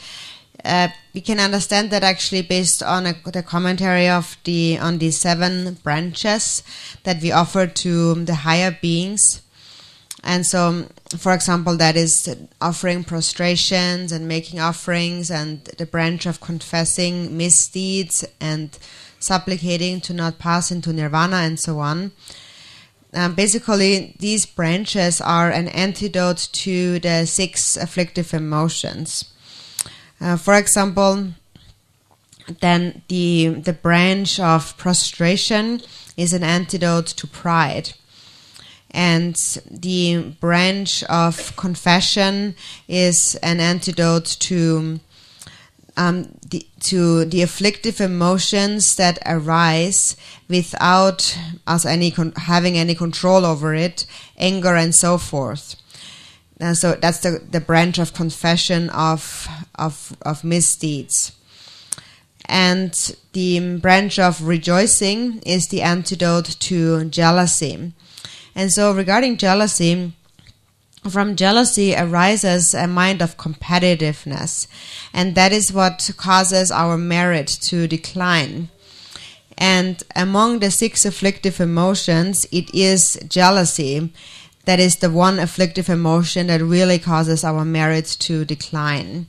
We can understand that actually based on the commentary of on the 7 branches that we offer to the higher beings. And so, for example, that is offering prostrations and making offerings, and the branch of confessing misdeeds and supplicating to not pass into nirvana, and so on. Basically, these branches are an antidote to the 6 afflictive emotions. For example, then the branch of prostration is an antidote to pride. And the branch of confession is an antidote to the afflictive emotions that arise without us having any control over it, anger and so forth. So that's the branch of confession of misdeeds. And the branch of rejoicing is the antidote to jealousy. And so regarding jealousy, from jealousy arises a mind of competitiveness, and that is what causes our merit to decline. And among the 6 afflictive emotions, it is jealousy that is the one afflictive emotion that really causes our merit to decline.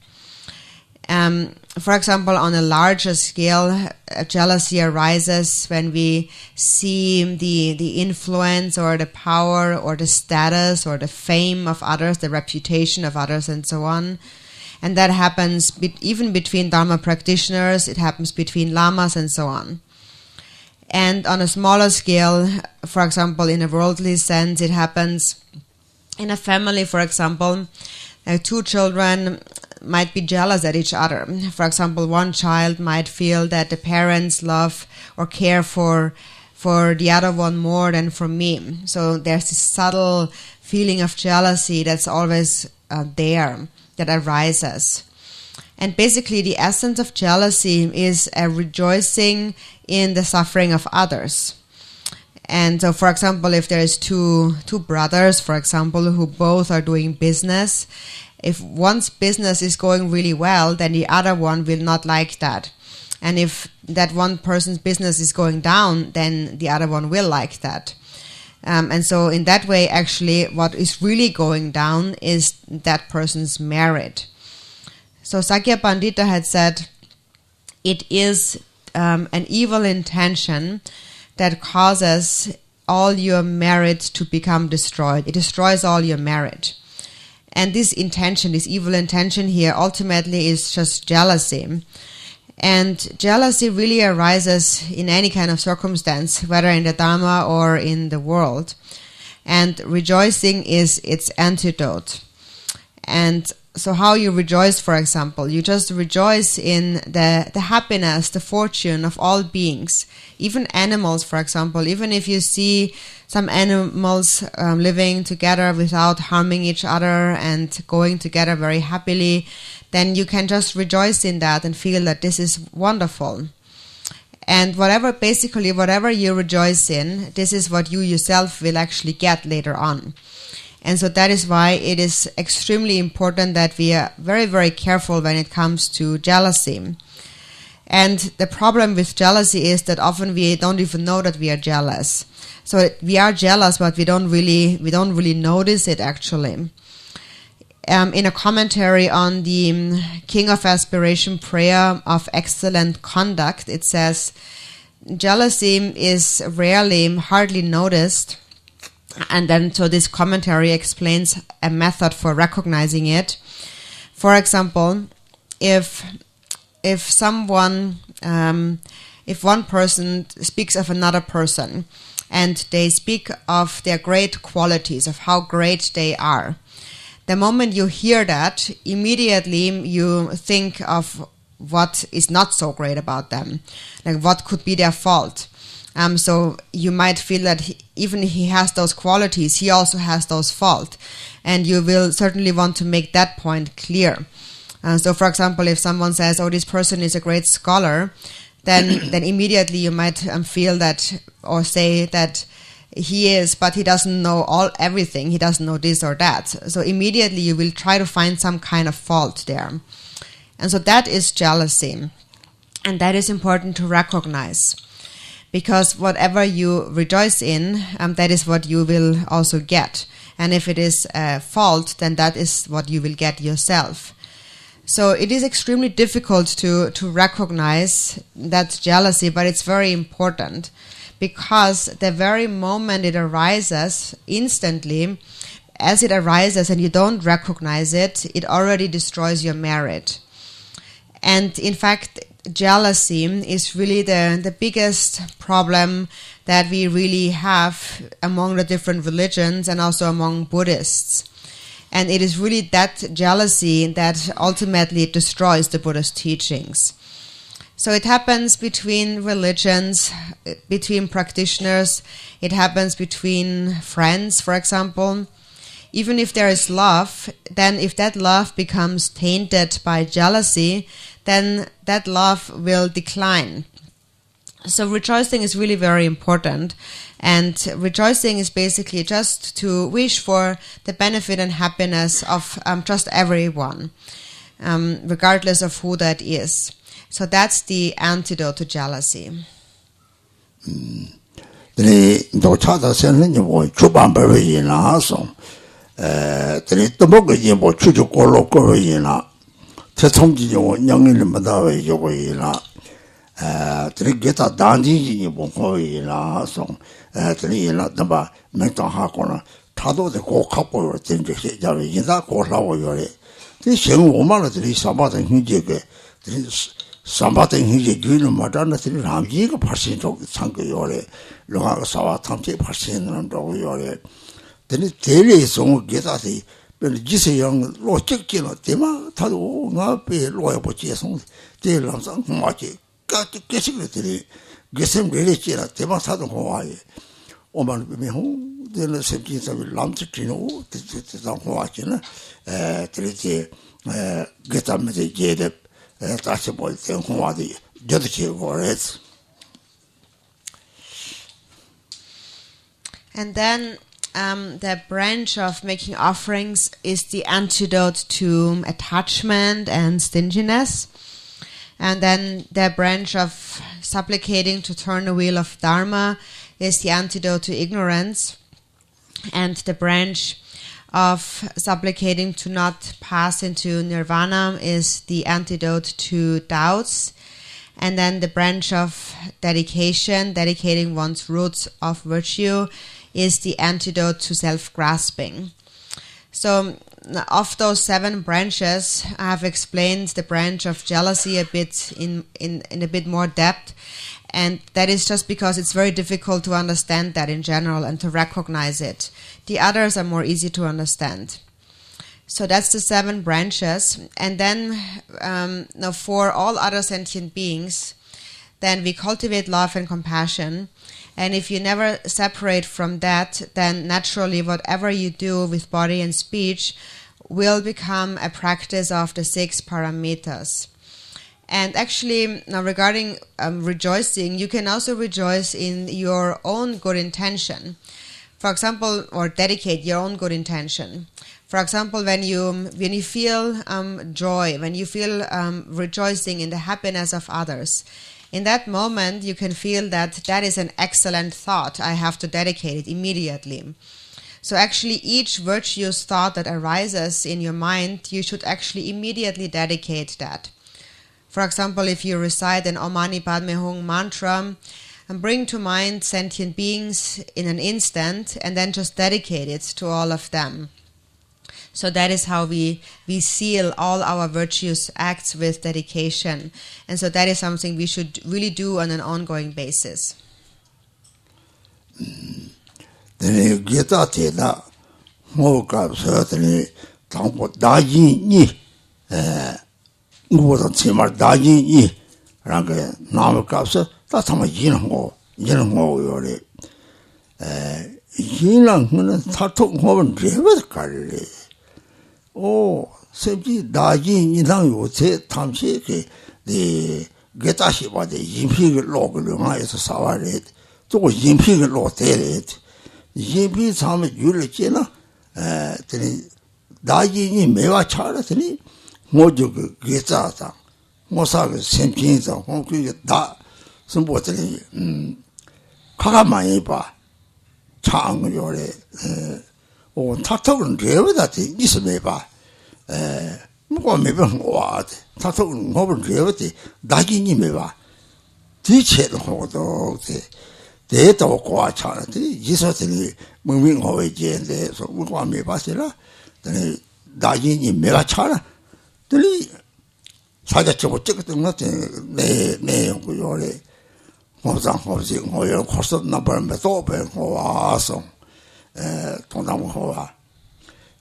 For example, on a larger scale, jealousy arises when we see the influence or the power or the status or the fame of others, the reputation of others, and so on. And that happens even between Dharma practitioners, it happens between lamas, and so on. And on a smaller scale, for example, in a worldly sense, it happens in a family, for example. 2 children might be jealous at each other. For example, one child might feel that the parents love or care for the other one more than for me. So there's this subtle feeling of jealousy that's always there, that arises. And basically the essence of jealousy is a rejoicing in the suffering of others. And so, for example, if there is two brothers, for example, who both are doing business, if one's business is going really well, then the other one will not like that. And if that one person's business is going down, then the other one will like that. And so in that way, actually, what is really going down is that person's merit. So Sakya Pandita had said, it is an evil intention that causes all your merit to become destroyed. It destroys all your merit. And this intention, this evil intention here, ultimately is just jealousy. And jealousy really arises in any kind of circumstance, whether in the Dharma or in the world. And rejoicing is its antidote. And so how you rejoice, for example, you just rejoice in the happiness, the fortune of all beings, even animals, for example. Even if you see some animals living together without harming each other and going together very happily, then you can just rejoice in that and feel that this is wonderful. And whatever you rejoice in, this is what you yourself will actually get later on. And so that is why it is extremely important that we are very, very careful when it comes to jealousy. And the problem with jealousy is that often we don't even know that we are jealous. So we are jealous, but we don't really notice it actually. In a commentary on the King of Aspiration prayer of excellent conduct, it says, jealousy is hardly noticed. And then so this commentary explains a method for recognizing it. For example, if one person speaks of another person and they speak of their great qualities, of how great they are, the moment you hear that, immediately you think of what is not so great about them, like what could be their fault. So you might feel that even he has those qualities, he also has those faults. And you will certainly want to make that point clear. So for example, if someone says, oh, this person is a great scholar, then immediately you might feel that or say that he is, but he doesn't know everything. He doesn't know this or that. So immediately you will try to find some kind of fault there. And so that is jealousy. And that is important to recognize. Because whatever you rejoice in, that is what you will also get. And if it is a fault, then that is what you will get yourself. So it is extremely difficult to recognize that jealousy, but it's very important. Because the very moment it arises, instantly, as it arises and you don't recognize it, it already destroys your merit. And in fact, jealousy is really the biggest problem that we really have among the different religions and also among Buddhists. And it is really that jealousy that ultimately destroys the Buddhist teachings. So it happens between religions, between practitioners, it happens between friends, for example. Even if there is love, then if that love becomes tainted by jealousy, then that love will decline. So rejoicing is really very important, and rejoicing is basically just to wish for the benefit and happiness of just everyone, regardless of who that is. So that's the antidote to jealousy. Geta danji bonhoina song, Trinaba, Menton Tado the Go couple, Tinja, Go Lawyer. This young woman at least somebody who jig, somebody who jig, Madonna, Ramjig, person to Sankayore, Long Sawa Tamti, person and Doyore. Then it daily song get at the Jisse young logic, Tema, Tado, not be loyal, but Jason, they love some magic. Basically, get some really chill at the Masado Hawaii. Oman be home, then the 17th of Lamtino, the Hawaiian, get up with the jaded, touchable thing, Hawaii, Judicial for it. And then the branch of making offerings is the antidote to attachment and stinginess. And then the branch of supplicating to turn the wheel of Dharma is the antidote to ignorance. And the branch of supplicating to not pass into nirvana is the antidote to doubts. And then the branch of dedication, dedicating one's roots of virtue, is the antidote to self-grasping. So of those 7 branches, I have explained the branch of jealousy a bit in a bit more depth, and that is just because it's very difficult to understand that in general and to recognize it. The others are more easy to understand. So that's the 7 branches, and then now for all other sentient beings, then we cultivate love and compassion. And if you never separate from that, then naturally whatever you do with body and speech will become a practice of the 6 paramitas. And actually, now regarding rejoicing, you can also rejoice in your own good intention. For example, or dedicate your own good intention. For example, when you feel joy, when you feel rejoicing in the happiness of others, in that moment, you can feel that is an excellent thought. I have to dedicate it immediately. So actually, each virtuous thought that arises in your mind, you should actually immediately dedicate that. For example, if you recite an Om Mani Padme Hum mantra, and bring to mind sentient beings in an instant, and then just dedicate it to all of them. So that is how we seal all our virtuous acts with dedication. And so that is something we should really do on an ongoing basis. Then get out here now. More certainly, Tampo Daji, was on Timor Daji, Ranka Namakaps, that's how much Jinho, Yori. Jinan, Tatuk Hoven, Driver Carry. Oh, simply Daji, you know, you would say, Tam Shake, the Getashi, what the Jimpig log, is a sour rate, to Jimpig log, it. Jimpig, some Julina, Daji, Meva Charity, Mojo Getata, Mosaga, same things, Honky, Da, some water, Kagamaipa, Chang, Yore. Oh, Tatok driver that is a meba. Maybe what? Tatok over driver, Dagini meba. Teach it, hold the dog charity, Jesus moving away, and so we want me Basila, then Dagini meba chara. The Sagacho ticket nothing, nay, Yore. Mozan housing, or your cost of number and open, or awesome. Tondamohova.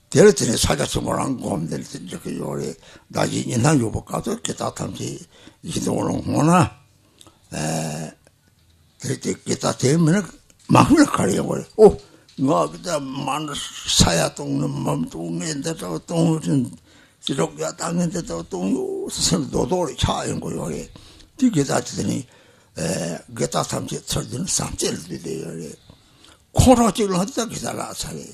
The other thing is Sagachumoran Gom, the Jackiori, Daji in Hanyobokato, Ketatamti, Yidorona, get a 10 minute, Mahuna Carrier. Oh, God, the man Sayatong, Mamtung, and that don't 지록야 당연히도 동요 선도도리 차인 거요. 되게 다지더니 게다 삼지 철든 삼제를 돼요. 코로지를 하다 기다라 차리.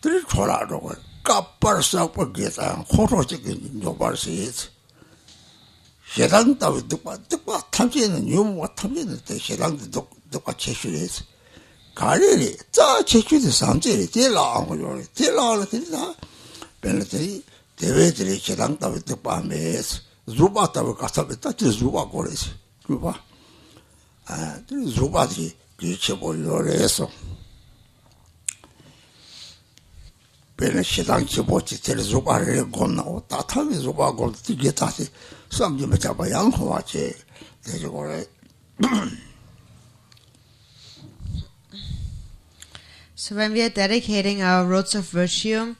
들 초라로 까빠르서 버게다 코로지긴 요발시. 해당 따위 듣고 탐지는 유무가 탐지는 때 해당도 듣고 제출해서 가리리 자 제출의 삼제를 대라한 거요. 대라를 된다. 벨들이 대회들이 해당 따위 듣고 하면서 루바 따위 가서 뱉다 루바 거래서 루바 루바들이 그렇게 보려서 벨은 해당 지보지 될 루바를 건너고 따타미 루바 걸 되게 다시 쌈좀 잡아 양호하지 대저거래. So when we are dedicating our roots of virtue,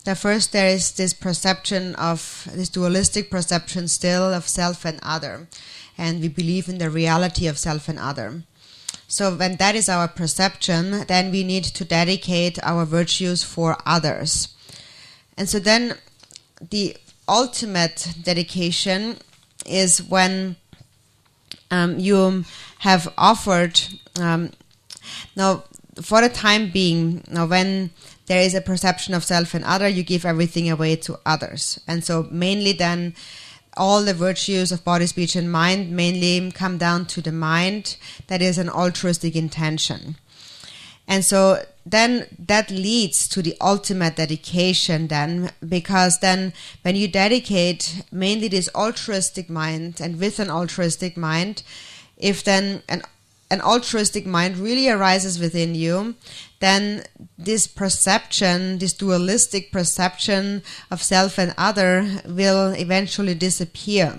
the first there is this perception of, this dualistic perception still of self and other. And we believe in the reality of self and other. So when that is our perception, then we need to dedicate our virtues for others. And so then the ultimate dedication is when you have offered, now for the time being, now when there is a perception of self and other, you give everything away to others. And so mainly then all the virtues of body, speech and mind mainly come down to the mind. That is an altruistic intention. And so then that leads to the ultimate dedication then, because then when you dedicate mainly this altruistic mind, and with an altruistic mind, if then an altruistic mind really arises within you, then this perception, this dualistic perception of self and other will eventually disappear.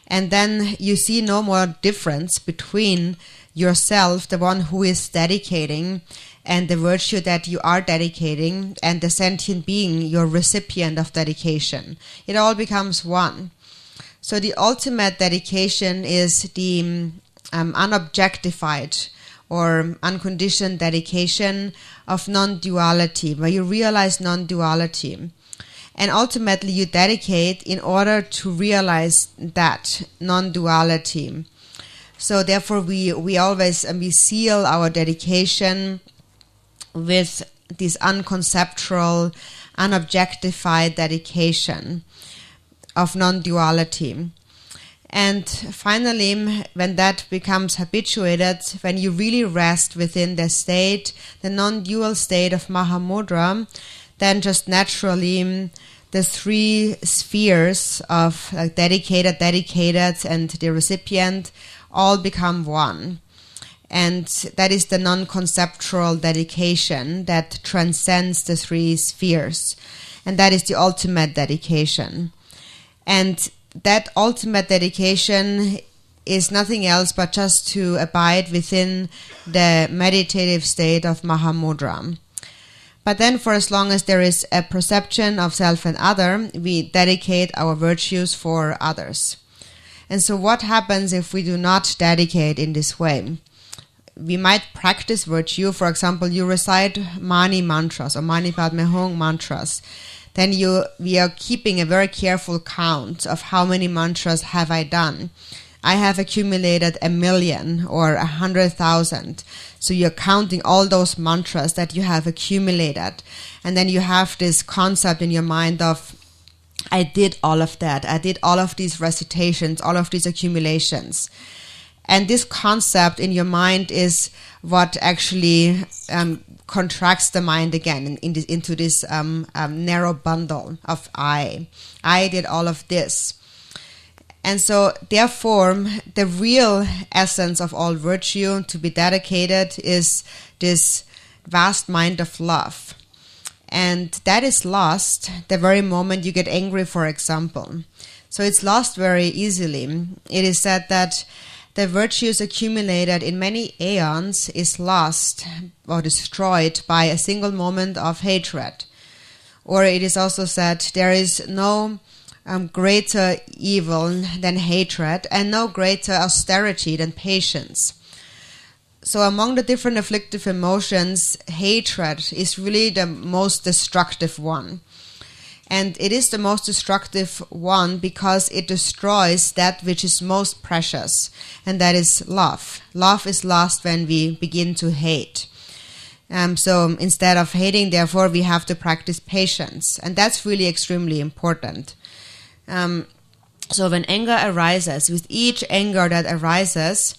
And then you see no more difference between yourself, the one who is dedicating, and the virtue that you are dedicating, and the sentient being, your recipient of dedication. It all becomes one. So the ultimate dedication is the unobjectified or unconditioned dedication of non-duality, where you realize non-duality. And ultimately you dedicate in order to realize that non-duality. So therefore we always we seal our dedication with this unconceptual, unobjectified dedication of non-duality. And finally, when that becomes habituated, when you really rest within the state, the non-dual state of Mahamudra, then just naturally the three spheres of dedicated, and the recipient all become one. And that is the non-conceptual dedication that transcends the three spheres. And that is the ultimate dedication. And that ultimate dedication is nothing else but just to abide within the meditative state of Mahamudra. But then for as long as there is a perception of self and other, we dedicate our virtues for others. And so what happens if we do not dedicate in this way? We might practice virtue. For example, you recite Mani mantras or Mani Padme Hung mantras. Then we are keeping a very careful count of how many mantras have I done. I have accumulated 1,000,000 or 100,000. So you're counting all those mantras that you have accumulated. And then you have this concept in your mind of, I did all of that. I did all of these recitations, all of these accumulations. And this concept in your mind is what actually contracts the mind again into this narrow bundle of I. I did all of this. And so therefore, the real essence of all virtue to be dedicated is this vast mind of love. And that is lost the very moment you get angry, for example. So it's lost very easily. It is said that the virtues accumulated in many aeons is lost or destroyed by a single moment of hatred. Or it is also said there is no greater evil than hatred and no greater austerity than patience. So among the different afflictive emotions, hatred is really the most destructive one. And it is the most destructive one because it destroys that which is most precious, and that is love. Love is lost when we begin to hate. So instead of hating, therefore, we have to practice patience. And that's really extremely important. So when anger arises, with each anger that arises,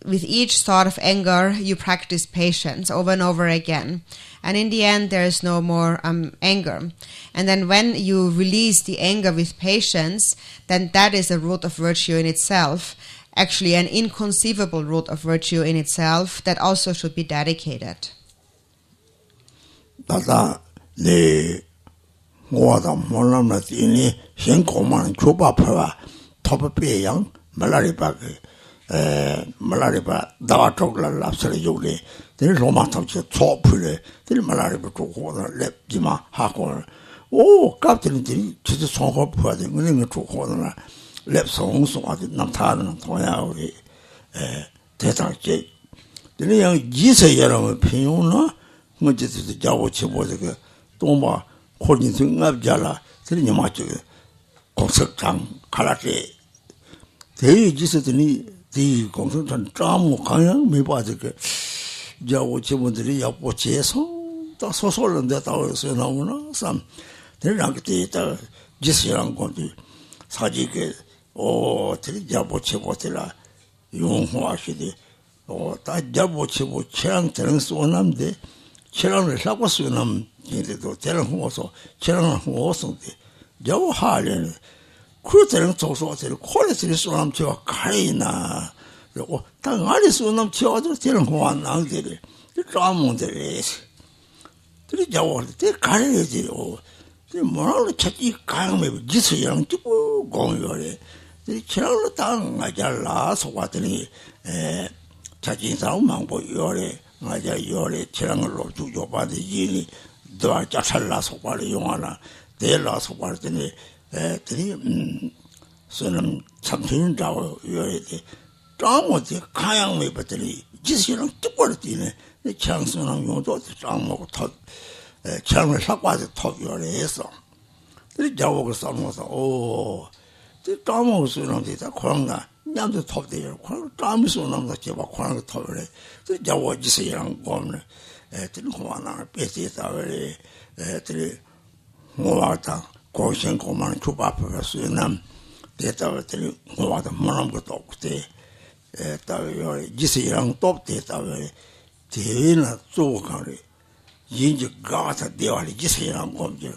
with each thought of anger, you practice patience over and over again. And in the end, there is no more anger. And then when you release the anger with patience, then that is a root of virtue in itself. Actually, an inconceivable root of virtue in itself that also should be dedicated. Dada le ngoda molana tini shen koman chupa phwa top pe yang malaripa malaripa da chokla lapsare yule tini roma tamche chopule tini malaripa chokona lep jima hakon o kapten tini chite chokho phwa de ngene chokona lep song ati namta는 동야우리 대상제 tini yang jise yaram pinuna ngje도 jago chebode ke toma khorni ngab jala tini nyamache 공석장 갈라게 대의 지서더니 이 공석장 짬 강양 매바지게 자고 지분들이 약보지에서 다 소설인데 따와서 나오나 쌈 대랑 그때 다 지서랑 건데 사지게 들이 잡고치고들라 용화시데 다 잡고치고 체랑 되는 소남데 체랑을 사고 쓰는 얘들도 대랑 호서 체랑을 호서데 저 하려는 그들은 조소들 콜레스테롤 소남 저 가이나 그리고 당 안에 소남 저도 대랑 호안 나들이 좀 들이 저월 때 가려지요 뭐라고 찾기 강매 지수랑 찍고 공유래 이처럼 땅 아잘라 속았더니 자진상 망보 요래 맞아 요래 처럼으로 주죠 받으니 더 자살라 속발이 용하나 대라 속발더니 들이 선은 참선을 잡고 요래데 짱어디 가양매 받더니 지수랑 찍고 뛰네 창선한 용도 짱 먹고 터 처음에 사과도 톱요래서 이 자고를 써놓아서 이 까먹을 수 있는 데다 그런가 냠도 톱대요 그런 까먹을 수 있는 거 제가 그런 거 톱을 이 자고 지세랑 거는 애들 고만나 빼지다 왜 애들이 뭐하다 고생 고만 주바프가 쓰는 데다들이 뭐하다 뭐는 것도 없고 애들 지세랑 톱대다 왜 대나 쪼가리 인제 가서 대화를 지세랑 검죠.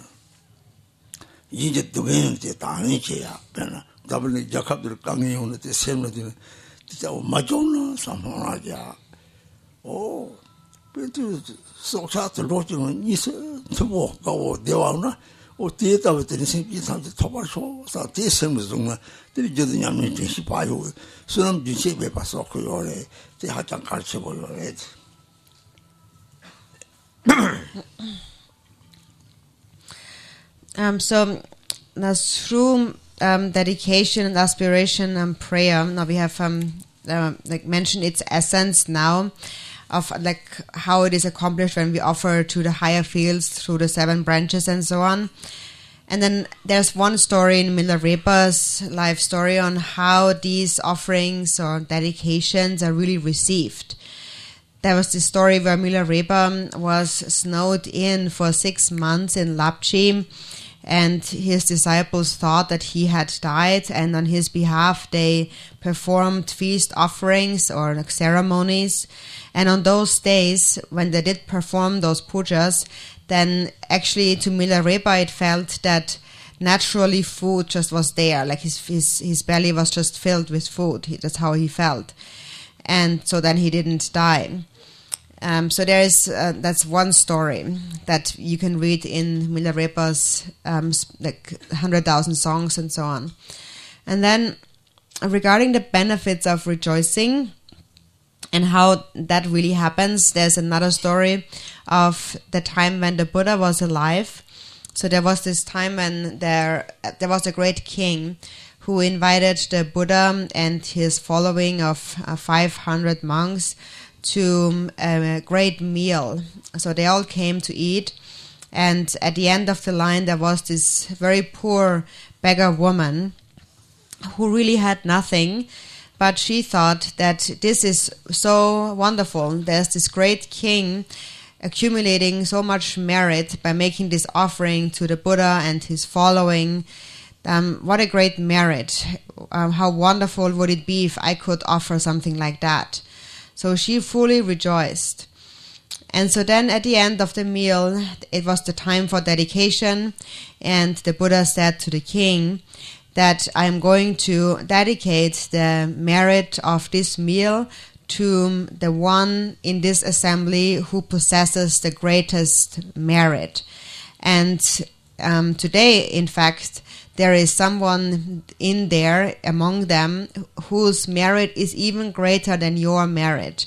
인제 두개는데 당연히야. 배나 더블리 자캅들 강에 오는데 셈는데 진짜 맞잖아 상황하자. 그래도 속사들 로지는 있어. 저거 가고 대화나 뒤에다 버더니 생기산데 토발쇼 사 대sem을 정말 들이저도 냠니 진시 봐요. 수능 진시에 봐서 그요래. 제 하장 가르쳐 보여요. So that's through dedication and aspiration and prayer. Now we have like mentioned its essence now of like how it is accomplished when we offer to the higher fields through the 7 branches and so on. And then there's one story in Milarepa's life story on how these offerings or dedications are really received. There was this story where Milarepa was snowed in for 6 months in Lapchi, and his disciples thought that he had died, and on his behalf they performed feast offerings or like ceremonies. And on those days, when they did perform those pujas, then actually to Milarepa it felt that naturally food just was there, like his belly was just filled with food. That's how he felt. And so then he didn't die. So there is that's one story that you can read in Milarepa's like 100,000 songs and so on. And then regarding the benefits of rejoicing and how that really happens, there's another story of the time when the Buddha was alive. So there was this time when there was a great king who invited the Buddha and his following of 500 monks to a great meal. So they all came to eat, And at the end of the line, there was this very poor beggar woman who really had nothing, but she thought that this is so wonderful. There's this great king accumulating so much merit by making this offering to the Buddha and his following. What a great merit. How wonderful would it be if I could offer something like that. So she fully rejoiced. And so then at the end of the meal, it was the time for dedication, and the Buddha said to the king that I am going to dedicate the merit of this meal to the one in this assembly who possesses the greatest merit. And today, in fact, there is someone in there among them whose merit is even greater than your merit.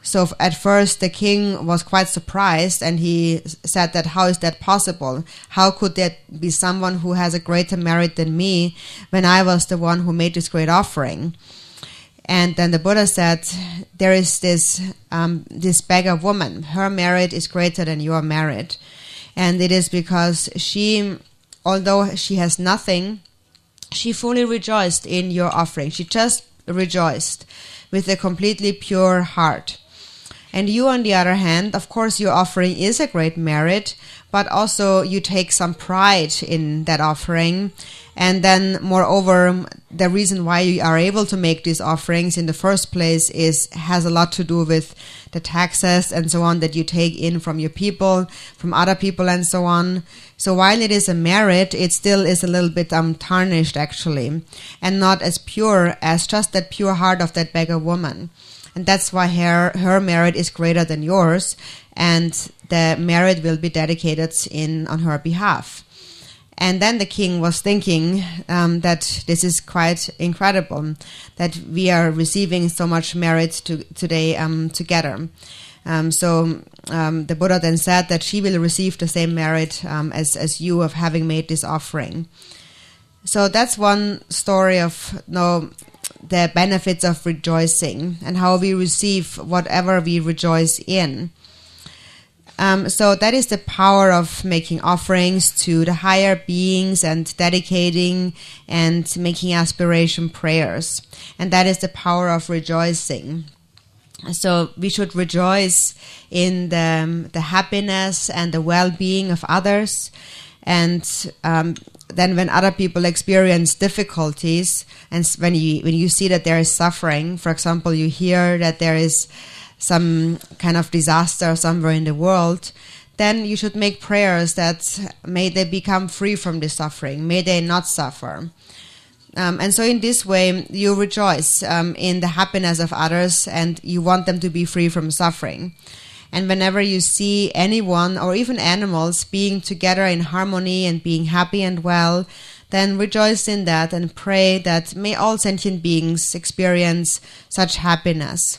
So at first the king was quite surprised, and he said that how is that possible? How could there be someone who has a greater merit than me when I was the one who made this great offering? And then the Buddha said, there is this beggar woman. Her merit is greater than your merit. And it is because she, although she has nothing, she fully rejoiced in your offering. She just rejoiced with a completely pure heart. And you, on the other hand, of course, your offering is a great merit, but also you take some pride in that offering. And then, moreover, the reason why you are able to make these offerings in the first place has a lot to do with the taxes and so on that you take in from your people, from other people and so on. So while it is a merit, it still is a little bit tarnished, actually, and not as pure as just that pure heart of that beggar woman. And that's why her merit is greater than yours, and the merit will be dedicated on her behalf. And then the king was thinking that this is quite incredible, that we are receiving so much merit today together. So the Buddha then said that she will receive the same merit as you of having made this offering. So that's one story of the benefits of rejoicing and how we receive whatever we rejoice in. So that is the power of making offerings to the higher beings and dedicating and making aspiration prayers. And that is the power of rejoicing. So we should rejoice in the happiness and the well-being of others. And then when other people experience difficulties, and when you see that there is suffering, for example, you hear that there is some kind of disaster somewhere in the world, then you should make prayers that may they become free from this suffering, may they not suffer. And so in this way, you rejoice in the happiness of others, and you want them to be free from suffering. And whenever you see anyone or even animals being together in harmony and being happy and well, then rejoice in that and pray that may all sentient beings experience such happiness.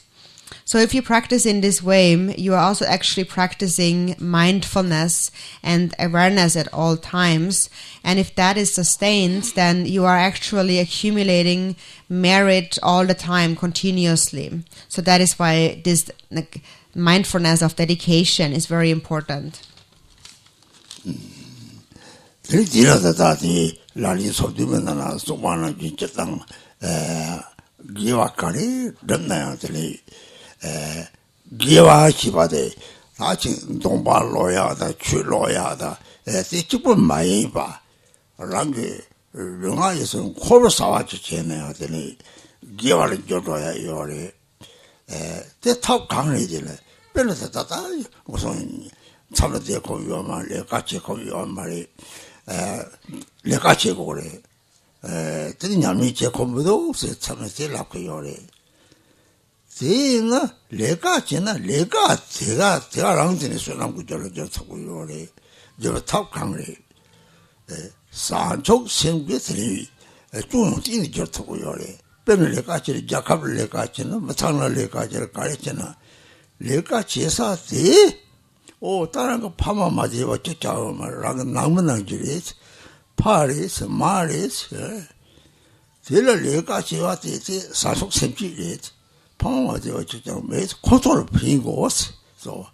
So if you practice in this way, you are also actually practicing mindfulness and awareness at all times. And if that is sustained, then you are actually accumulating merit all the time, continuously. So that is why this mindfulness of dedication is very important. Giva Shibade, Achin Domba Loya, the Chu Loya, the Chipun Maiba, Rangi, Runga is in Korosawachi Chene, the Giva Jodoya Yori, the top country, Benatata was on Saturday Koyoma, Lekachi Koyoma, Lekachi Gore, Tinyamiche Komodo, said Samatilla Koyori. Seeing Lega China, Lega, Tega around in the Sunam just the top country. Sancho sing with me, a tune in the Jotoyore. Ben Legachi, Jacob Legachina, Matana Legachi, Garchen, Legachesa, see? Oh, Taranga Pama Madiva Chicha, Naman Juliet, Paris, Maris, Tilla Legachi, what is it? Sasok Sempi. Power made control pingos, so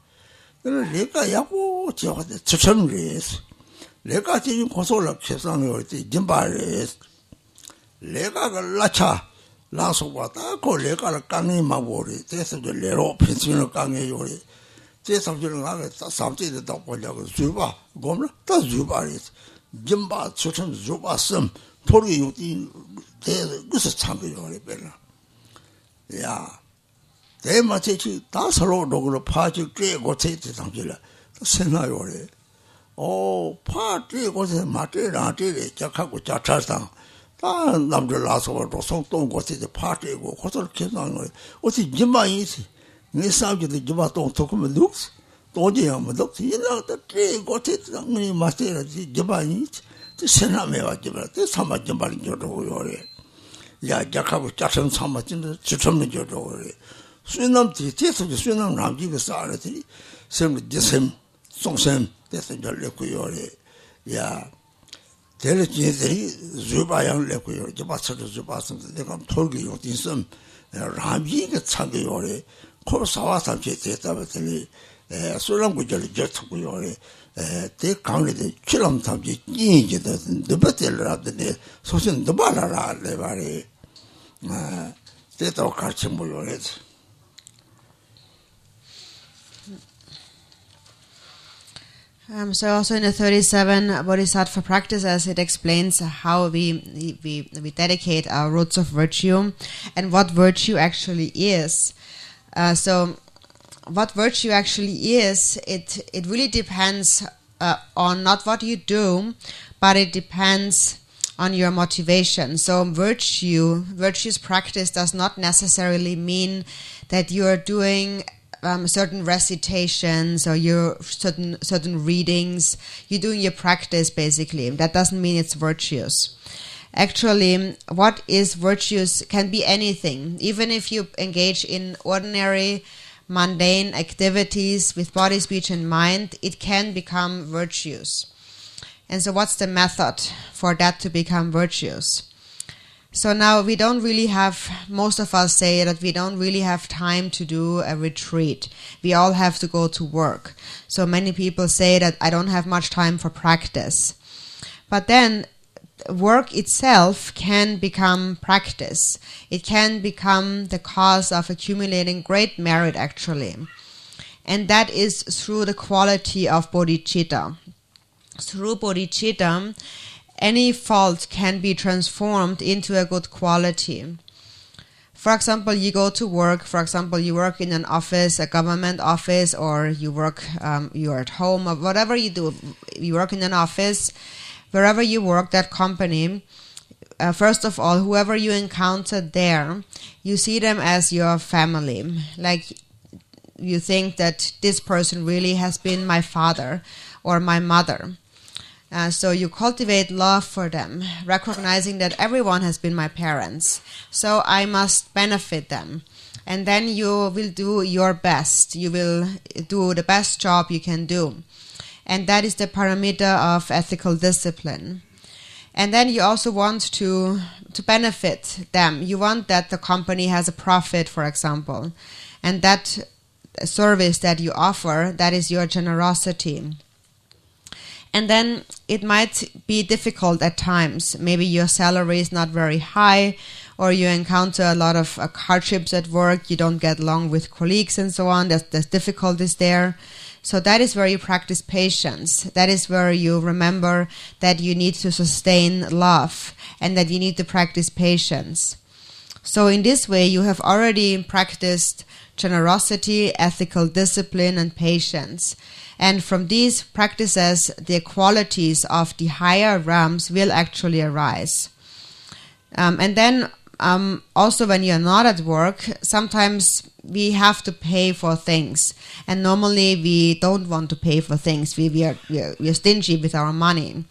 내가 야고 저한테 추첨레스 내가 지금 고소를 계산을 때 진발레스 내가 라차 라소바다 고 내가 강이 마보리 그래서 레로 펜션을 강에 요리 그래서 저는 가서 삼지도 더 보려고 주바 고물 더 주바리스 진바 추첨 주바섬 토리 요디 그래서 참고요리 별라 야 대마치 다 서로 로그로 파지 꿰고 체트 상질라 생나요래 파지 고세 마트라 찌리 작하고 자차상 다 남들 나서도 송동 곳에 파지고 고설 계산을 어디 지마이 네 사람들이 지마 또 도구면 룩스 또지야면 룩스 이나다 찌고 체트 상이 마스터지 지마이 생나메 와지라 삼아 지마리 저도요래 야 작하고 자선 삼아진데 주점는 저도요래 수남지 계속 수남 남지가 살아들이 샘 디셈 송셈 됐어 절레고요래 야 델지들이 주바양 레고요 저바서도 주바서 내가 돌기 요딘섬 남지가 참고요래 코사와서 제대다버들이 수남구절 저트고요래 대 강례의 출람 탐지 이제도 너버들라더니 소신 너발라라 내 말이 대도 같이 모여래 So also in the 37 Bodhisattva practices, it explains how we dedicate our roots of virtue and what virtue actually is. So what virtue actually is, it really depends on not what you do, but it depends on your motivation. So virtuous practice does not necessarily mean that you are doing certain recitations or your certain readings. You're doing your practice basically. That doesn't mean it's virtuous. Actually, what is virtuous can be anything. Even if you engage in ordinary, mundane activities with body, speech, and mind, it can become virtuous. And so what's the method for that to become virtuous? So now we don't really have, most of us say that we don't really have time to do a retreat. We all have to go to work. So many people say that I don't have much time for practice. But then work itself can become practice. It can become the cause of accumulating great merit actually. And that is through the quality of bodhicitta. Through bodhicitta, any fault can be transformed into a good quality. For example, you go to work. For example, you work in an office, a government office, or you're at home, or whatever you do. You work in an office, wherever you work, that company. First of all, whoever you encounter there, you see them as your family. Like you think that this person really has been my father or my mother. So you cultivate love for them, recognizing that everyone has been my parents, so I must benefit them. And then you will do your best. You will do the best job you can do. And that is the paramita of ethical discipline. And then you also want to benefit them. You want that the company has a profit, for example. And that service that you offer, that is your generosity. And then it might be difficult at times. Maybe your salary is not very high, or you encounter a lot of hardships at work. You don't get along with colleagues and so on. There's difficulties there. So that is where you practice patience. That is where you remember that you need to sustain love and that you need to practice patience. So in this way, you have already practiced generosity, ethical discipline, and patience. And from these practices, the qualities of the higher realms will actually arise. And then also when you're not at work, sometimes we have to pay for things. And normally we don't want to pay for things. We're stingy with our money.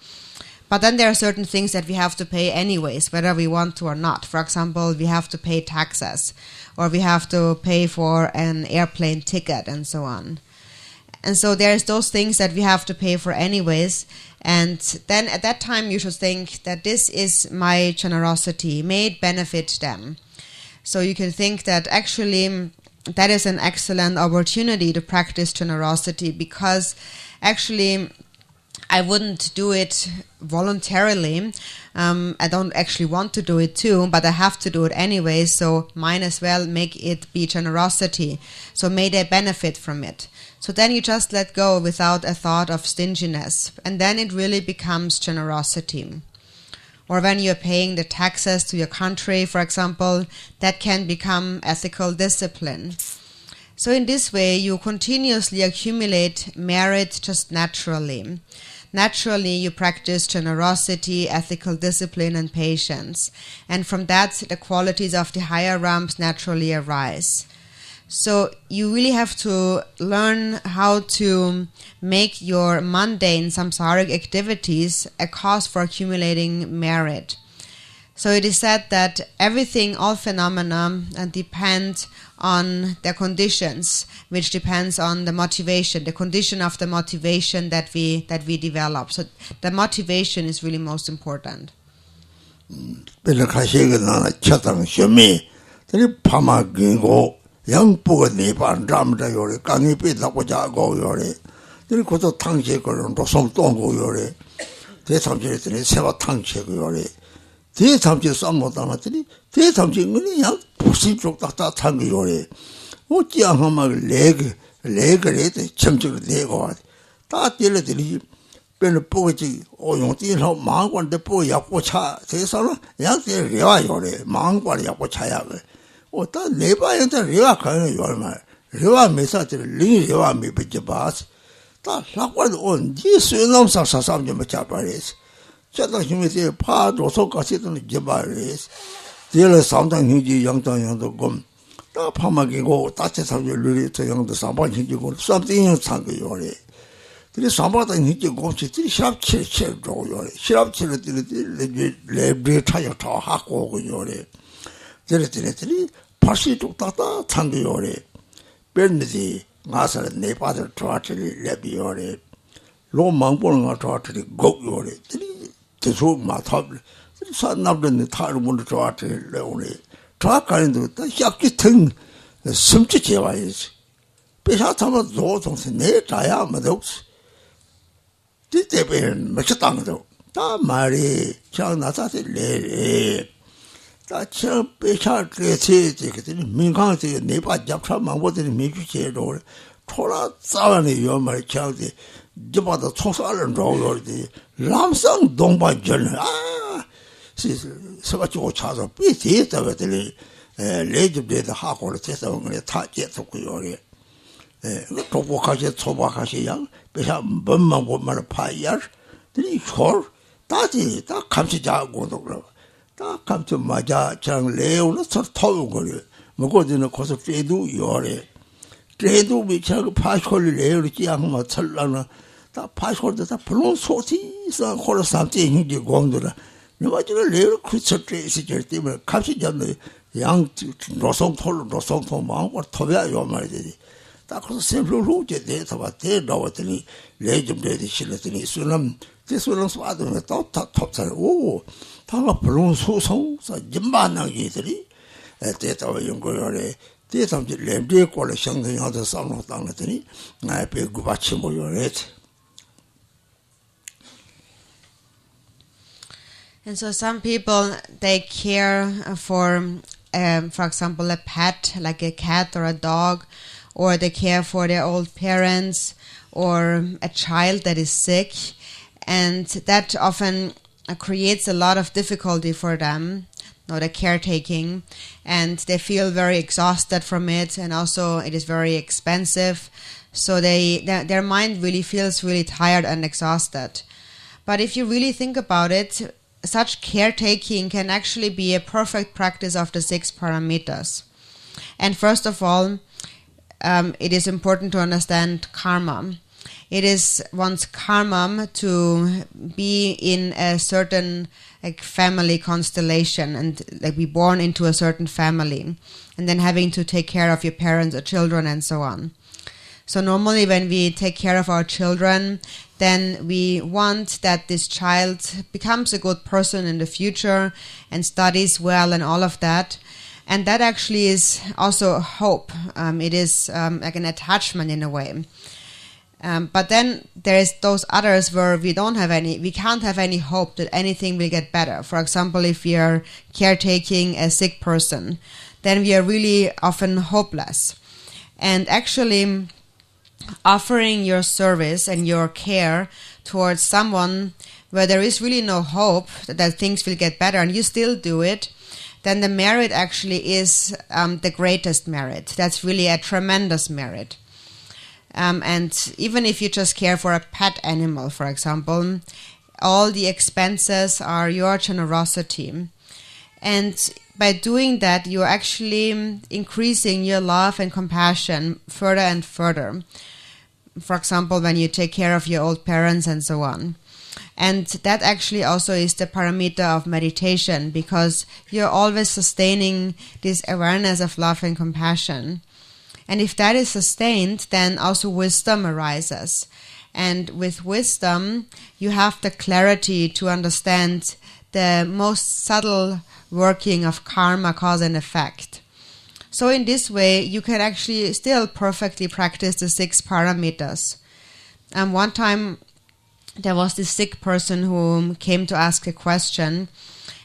But then there are certain things that we have to pay anyways, whether we want to or not. For example, we have to pay taxes, or we have to pay for an airplane ticket and so on. And so there's those things that we have to pay for anyways. And then at that time you should think that this is my generosity. May it benefit them. So you can think that actually that is an excellent opportunity to practice generosity, because actually I wouldn't do it voluntarily. I don't actually want to do it too, but I have to do it anyway, so might as well make it be generosity. So may they benefit from it. So then you just let go without a thought of stinginess, and then it really becomes generosity. Or when you're paying the taxes to your country, for example, that can become ethical discipline. So in this way, you continuously accumulate merit just naturally. Naturally, you practice generosity, ethical discipline, and patience. And from that, the qualities of the higher realms naturally arise. So you really have to learn how to make your mundane samsaric activities a cause for accumulating merit. So it is said that everything, all phenomena, depend on their conditions, which depends on the motivation, the condition of the motivation that we develop. So the motivation is really most important. yang buga nepan ramda yore kangi pe la ko ja go yore ni ko to tang che ko ro som tong go yore de sam che ne se ba tang che go yore de sam che sam mo da ma de sam che ni yang bu si chok ta ta tang go yore o ji ang ma le le de chang che de go ta de le de ben bu ji o yong di lo ma quan de bu ya ko cha de sa lo yang de re wa yore ma quan ya ko cha ya 오다 네바한테 리와 가는 요말 리와 메사들 리 리와 미비지바스 다 라과도 온지 수놈 사사삼 좀 잡아레스 저도 힘이 파도 속까지도 잡아레스 뒤에 상당 힘지 양당양도 곰다 파마기고 따체 삼지 르리트 양도 상반 힘지고 쌈띵 상거 요래 근데 상반다 힘지 곰치 들이 샵치치 요래 샵치를 들이 레브리 차요 더 하고 요래 저래들이 파시 똑딱다 창기요래 벤지 가서 네바들 트와트리 레비요래 로망보는 거 트와트리 고요래 들이 대소 마탑 산납된 타르문도 트와트리 레오래 트와카인도 다 약기 등 숨지 제와야지 배사타면 노동세 내 자야 마독스 뒤때변 맞췄다고 다 말이 저 나사세 레 다처 배차 그치 그들이 민강에 네바 잡차 망보들이 미주제로 토라 싸워네 요말 차데 저바다 총살은 로로디 람상 동바전 아 서바치고 차서 비제다들이 레집데다 하고를 해서 그래 다 제속고요래 도보카시 초바카시야 배차 뭔만 보면 파이야 들이 콜 다지 다 감시자고도 그러 다 감투 맞아 장 레오는 서 타고 거려 먹어지는 거서 떼도 요래 떼도 미차고 파쇼를 레오지 않고 철라나 다 파쇼도 다 불론 소티서 콜 삼제 힘지 공도라 내가 지금 레오 크리스트 있을 때면 감시 잡는 양 로송톨 마음과 토비야 요 말이지 다 그래서 샘플로 이제 다 봤대 나왔더니 레좀 레디 실었더니 수남 제수는 수아도 또다 톱살 오 다가 불론 소송사 임반나기들이 대타와 연구요래 대삼지 렘디 꼴에 상대하다 싸움을 당했더니 나의 배구 받치 모여래. And so some people, they care for example, a pet, like a cat or a dog, or they care for their old parents or a child that is sick, and that often creates a lot of difficulty for them, the caretaking, and they feel very exhausted from it, and also it is very expensive, so their mind really feels really tired and exhausted. But if you really think about it, such caretaking can actually be a perfect practice of the 6 paramitas. And first of all, it is important to understand karma. It is one's karma to be in a certain family constellation and be born into a certain family, and then having to take care of your parents or children and so on. So normally when we take care of our children, then we want that this child becomes a good person in the future and studies well and all of that. And that actually is also hope. It is like an attachment in a way. But then there's those others where we can't have any hope that anything will get better. For example, if we are caretaking a sick person, then we are really often hopeless. And actually offering your service and your care towards someone where there is really no hope that things will get better, and you still do it, then the merit actually is the greatest merit. That's really a tremendous merit. And even if you just care for a pet animal, for example, all the expenses are your generosity. And by doing that, you're actually increasing your love and compassion further and further. For example, when you take care of your old parents and so on. And that actually also is the parameter of meditation, because you're always sustaining this awareness of love and compassion. And if that is sustained, then also wisdom arises. And with wisdom, you have the clarity to understand the most subtle working of karma, cause and effect. So in this way, you can actually still perfectly practice the 6 parameters. And one time, there was this sick person who came to ask a question,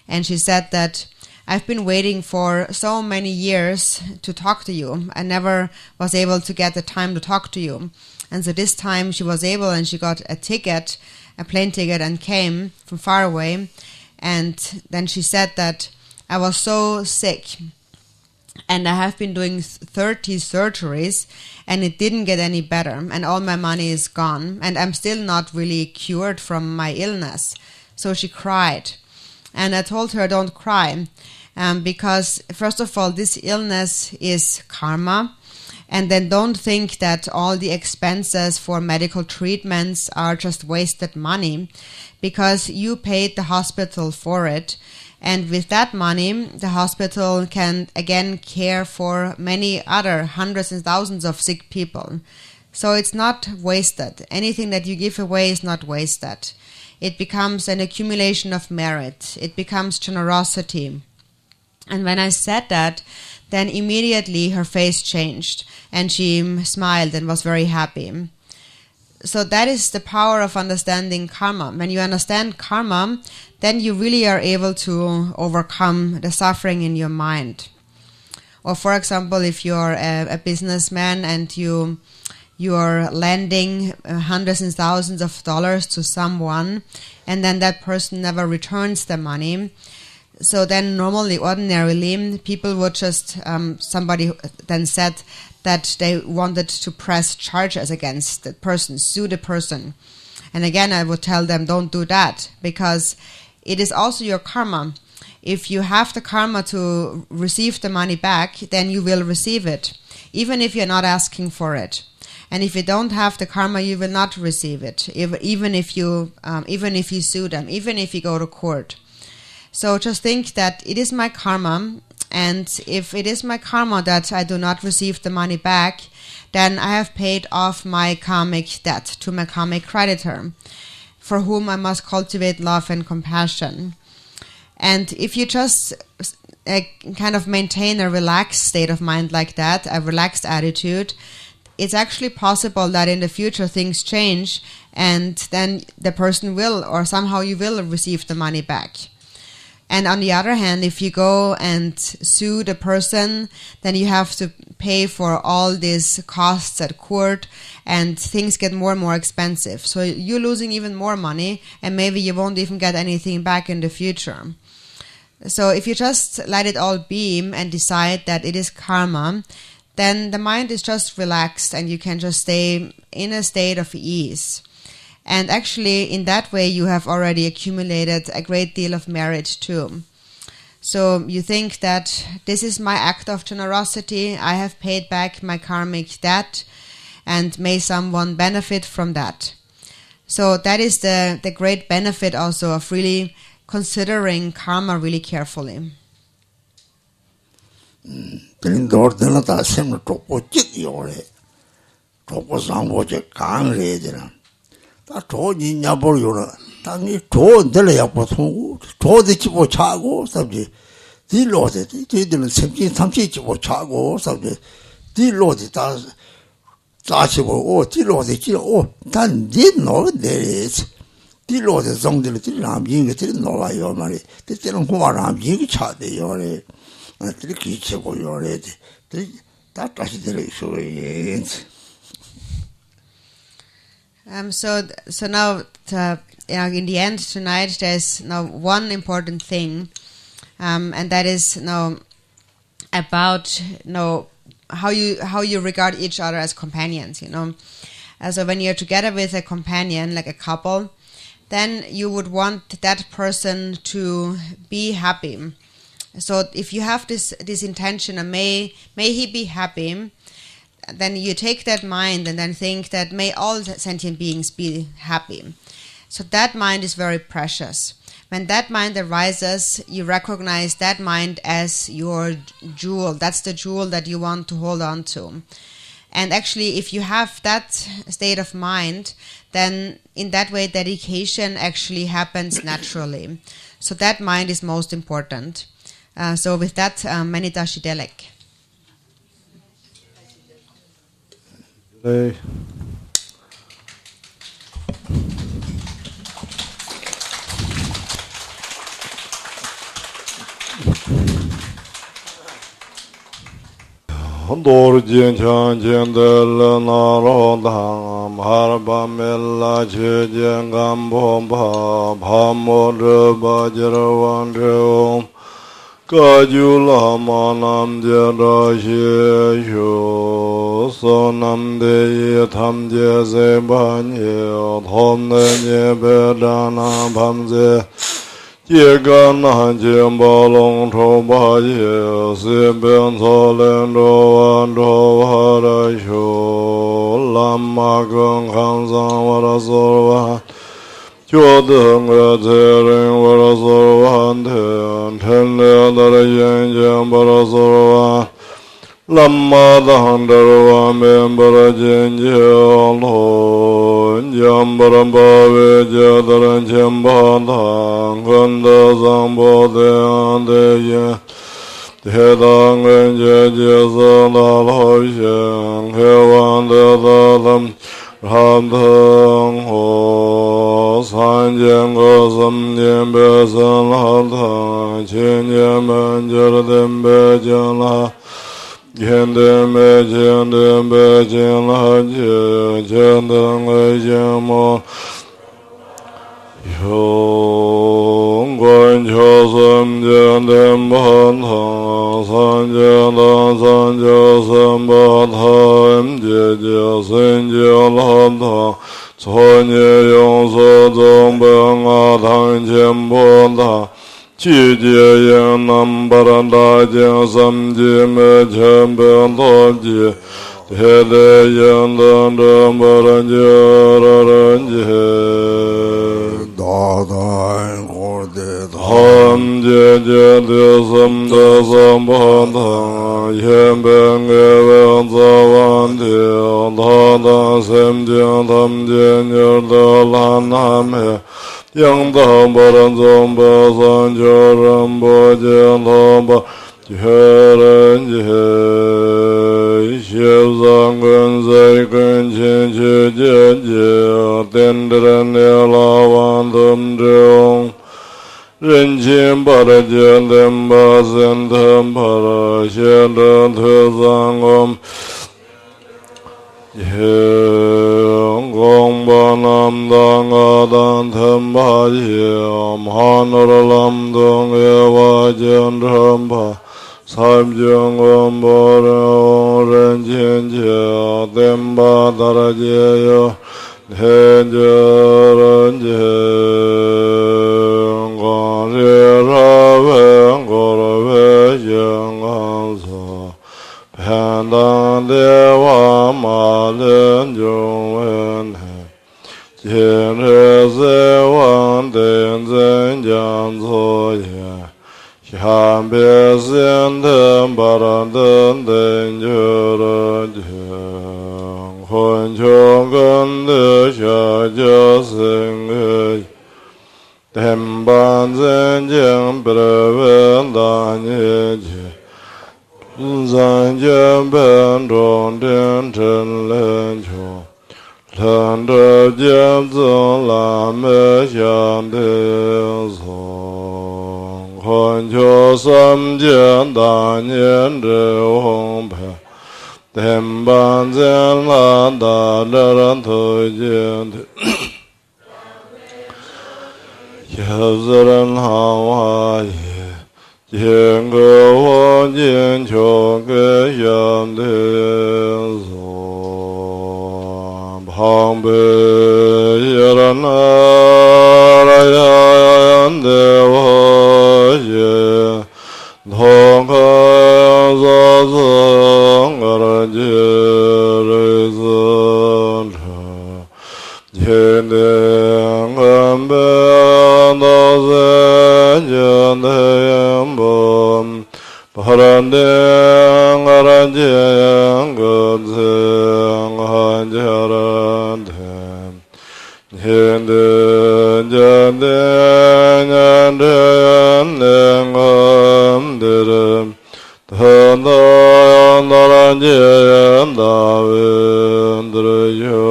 and she said that, I've been waiting for so many years to talk to you. I never was able to get the time to talk to you. And so this time she was able, and she got a plane ticket, and came from far away. And then she said that I was so sick, and I have been doing 30 surgeries, and it didn't get any better, and all my money is gone, and I'm still not really cured from my illness. So she cried. And I told her, don't cry. Because first of all, this illness is karma, and then don't think that all the expenses for medical treatments are just wasted money, because you paid the hospital for it, and with that money, the hospital can again care for many other hundreds and thousands of sick people. So it's not wasted. Anything that you give away is not wasted. It becomes an accumulation of merit. It becomes generosity. And when I said that, then immediately her face changed, and she smiled and was very happy. So that is the power of understanding karma. When you understand karma, then you really are able to overcome the suffering in your mind. Or for example, if you're a businessman and you are lending hundreds and thousands of dollars to someone, and then that person never returns the money, so then ordinarily, people would just, somebody then said that they wanted to press charges against the person, sue the person. And again, I would tell them, don't do that, because it is also your karma. If you have the karma to receive the money back, then you will receive it, even if you're not asking for it. And if you don't have the karma, you will not receive it, even if you sue them, even if you go to court. So just think that it is my karma, and if it is my karma that I do not receive the money back, then I have paid off my karmic debt to my karmic creditor, for whom I must cultivate love and compassion. And if you just kind of maintain a relaxed state of mind like that, a relaxed attitude, it's actually possible that in the future things change, and then the person will, or somehow you will receive the money back. And on the other hand, if you go and sue the person, then you have to pay for all these costs at court, and things get more and more expensive. So you're losing even more money, and maybe you won't even get anything back in the future. So if you just let it all be and decide that it is karma, then the mind is just relaxed, and you can just stay in a state of ease. And actually, in that way, you have already accumulated a great deal of merit too. So you think that this is my act of generosity, I have paid back my karmic debt, and may someone benefit from that. So that is the great benefit also of really considering karma really carefully. 다 조지 냐버요라 당이 조들려 보통 조지 뭐 차고 sabji 딜로데 뒤들은 샘진 삼치고 차고 sabbe 딜로데 다 자치고 딜로데 단 딘노데스 딜로데 정들 딜람 잉게 딜 노와요 말이 때때는 고아람 잉게 차대요래 이렇게 치고 요래 다 다시 들어 있어요. So now, in the end tonight, there's now one important thing, and that is now about how you regard each other as companions. So when you're together with a companion, like a couple, then you would want that person to be happy. So if you have this intention, may he be happy. Then you take that mind and then think that may all sentient beings be happy. So that mind is very precious. When that mind arises, you recognize that mind as your jewel. That's the jewel that you want to hold on to. And actually, if you have that state of mind, then in that way, dedication actually happens naturally. So that mind is most important. So with that, many Dashi Delek. Dorjin Chanjin del Narodam Harbamilla Chijin Gambomba Mahamudra Bajravandreum Kajula Manam Jadashi Sonam De Tam Jese Banye Thom Ne Bedana Bamze Jegana Jimbalong Tobaye Sibin Solen Doan Dovarasho Lama Gung Hansan Varasorvan Chodung Ratering Varasorvan Tenne Darayen Jambarasorvan Lama Dandarvan Bembarajin Jolon Jambaramba Vijadaran Jambadang Ganda Zambodean Deya Hedang Jajazan Alhoshang Hewan Dadalam Ramdang Ho Sanjang Gosam Yembesan Hadang Chinyaman Jardem Bejala Jendem Bejala Jendang Jamo Yung Guan Chosam Jendem Bantang San Josam Bantang Jeja Senja Lantang Sonye Yung So Zong Beng Atang Jem Bantang Chi Jie Yang Nam Baranda Jeng Sam Ji Me Chen Ben Tom Ji He De Yang Dan Dan Baran Ji Raran Ji Da Da Ngor De Ham Je Je De Sam De Sam Ban Tang Yen Ben Ge Ben Za Wan Ti Da Da Sem Jeng Tam Jeng Yer De Lan Nam He Yang Tam Baran Zong Ba San Jo Ram Bo Jeng Tam Ba Jeran Je Xiu Zang Gun Zai Gun Qin Qi Jie Jie Den Dren Ne La Wan Tum Zhong Ren Qin Ba De Jien Den Ba Sen Tem Pa Ra Xie Den Tu Zang Gom Yang Gong Ba Nam Dang A Dan Tem Ba Yam Han Ra Lam Dong Ye Wa Jien Tem Pa Sam Jung Gom Ba Ren Qin Jie Dem Ba Da Ra Jie Yo Hen Je Ren Je Gong Re Ra Wen Go Ra Ve Yang An Sa Pen Dan De Wa Ma Len Jung Wen He Jien Re Se Wan Den Zhen Jiang Zo Ye Xian Bie Xin Ten Baran Den Den Jue Ren Jing Hun Qiong Gen De Xia Jie Sing He Tem ban zen jing brewen dan ye ji. Zan jian ben zhong dian chen len qiu. Len zhe jian zeng la me xiang de song. Huan qiu sam jian dan nian zhe hong pe. Tem ban zen lan da le ran tu jian de. Ye zhen hao wa ye. Jian ge wang jian qiu ge xiang de song. Hang bei ye ran ra yan de wa ye. Tong ka za zeng ra jie rui zeng cha. Jian dian gan ben da zhen jian de yan bom. Paran dian ran jian gen zeng han jia ran ten. Jian dian jian dian yan dian dian gan de ren. Tan da yan da ran jian da wen de yo.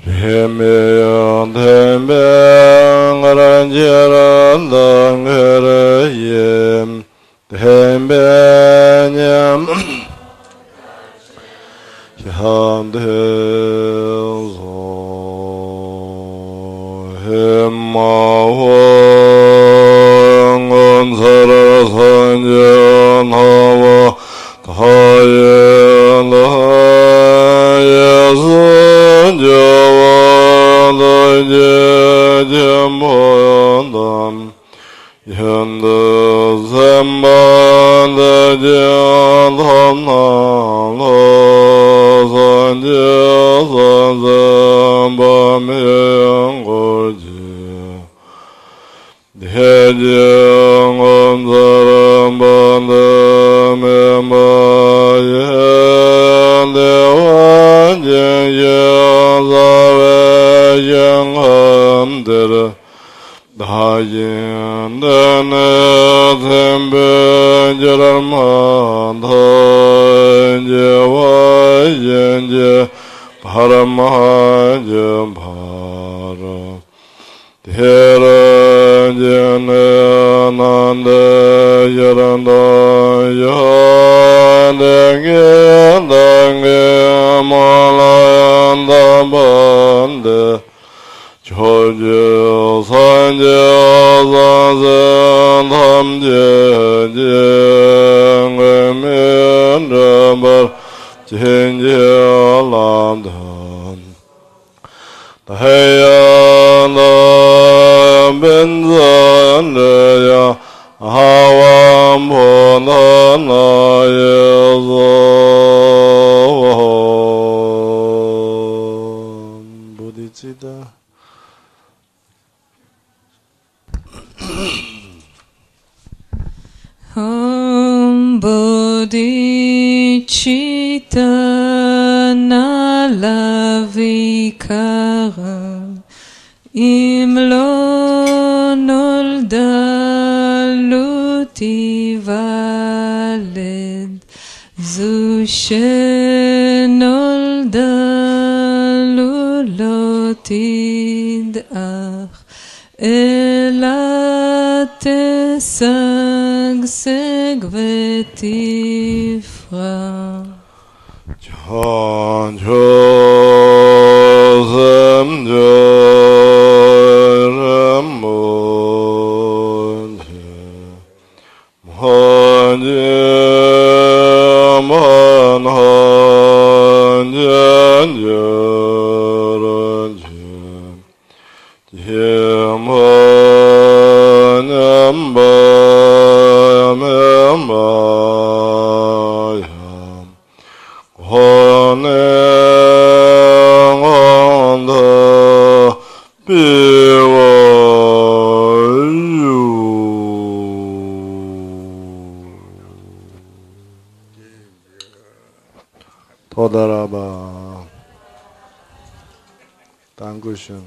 Jian me yan ten ben ran jian ran dang ge yen. Ten ben yan xiang de zo. Hem ma huang an sa ra san jian ha wa ta yen da ye sun jia wa da jie jian po yan dan. Yan de zhen ban de jian tam na lo san jie san zhen ba mi yang gu ji. Die jian an zhen ban de mi ma yan de wan jian yan za wei yang han de re. Da yin de ne zhen ben jie ren ma tan jie wa yin jie pa ren ma jie pa ra. Tie ren jie ne nan de jie ren da yan de ge ma la yan da ban de. Chou jie san jie san zhen tam jie jian ge mian zhen bar jin jie lam dan. Tai yan da bin zhen zhe ya ha wan po na na ye zo. Bodhicitta. Om Bodhicitta nala vikara im lo nolda lo tivaled zu shenolda lo tidach ela tesag vetifra. Chan sem ram mon han man han jan jan jan Toda Rabba. Dankeschön.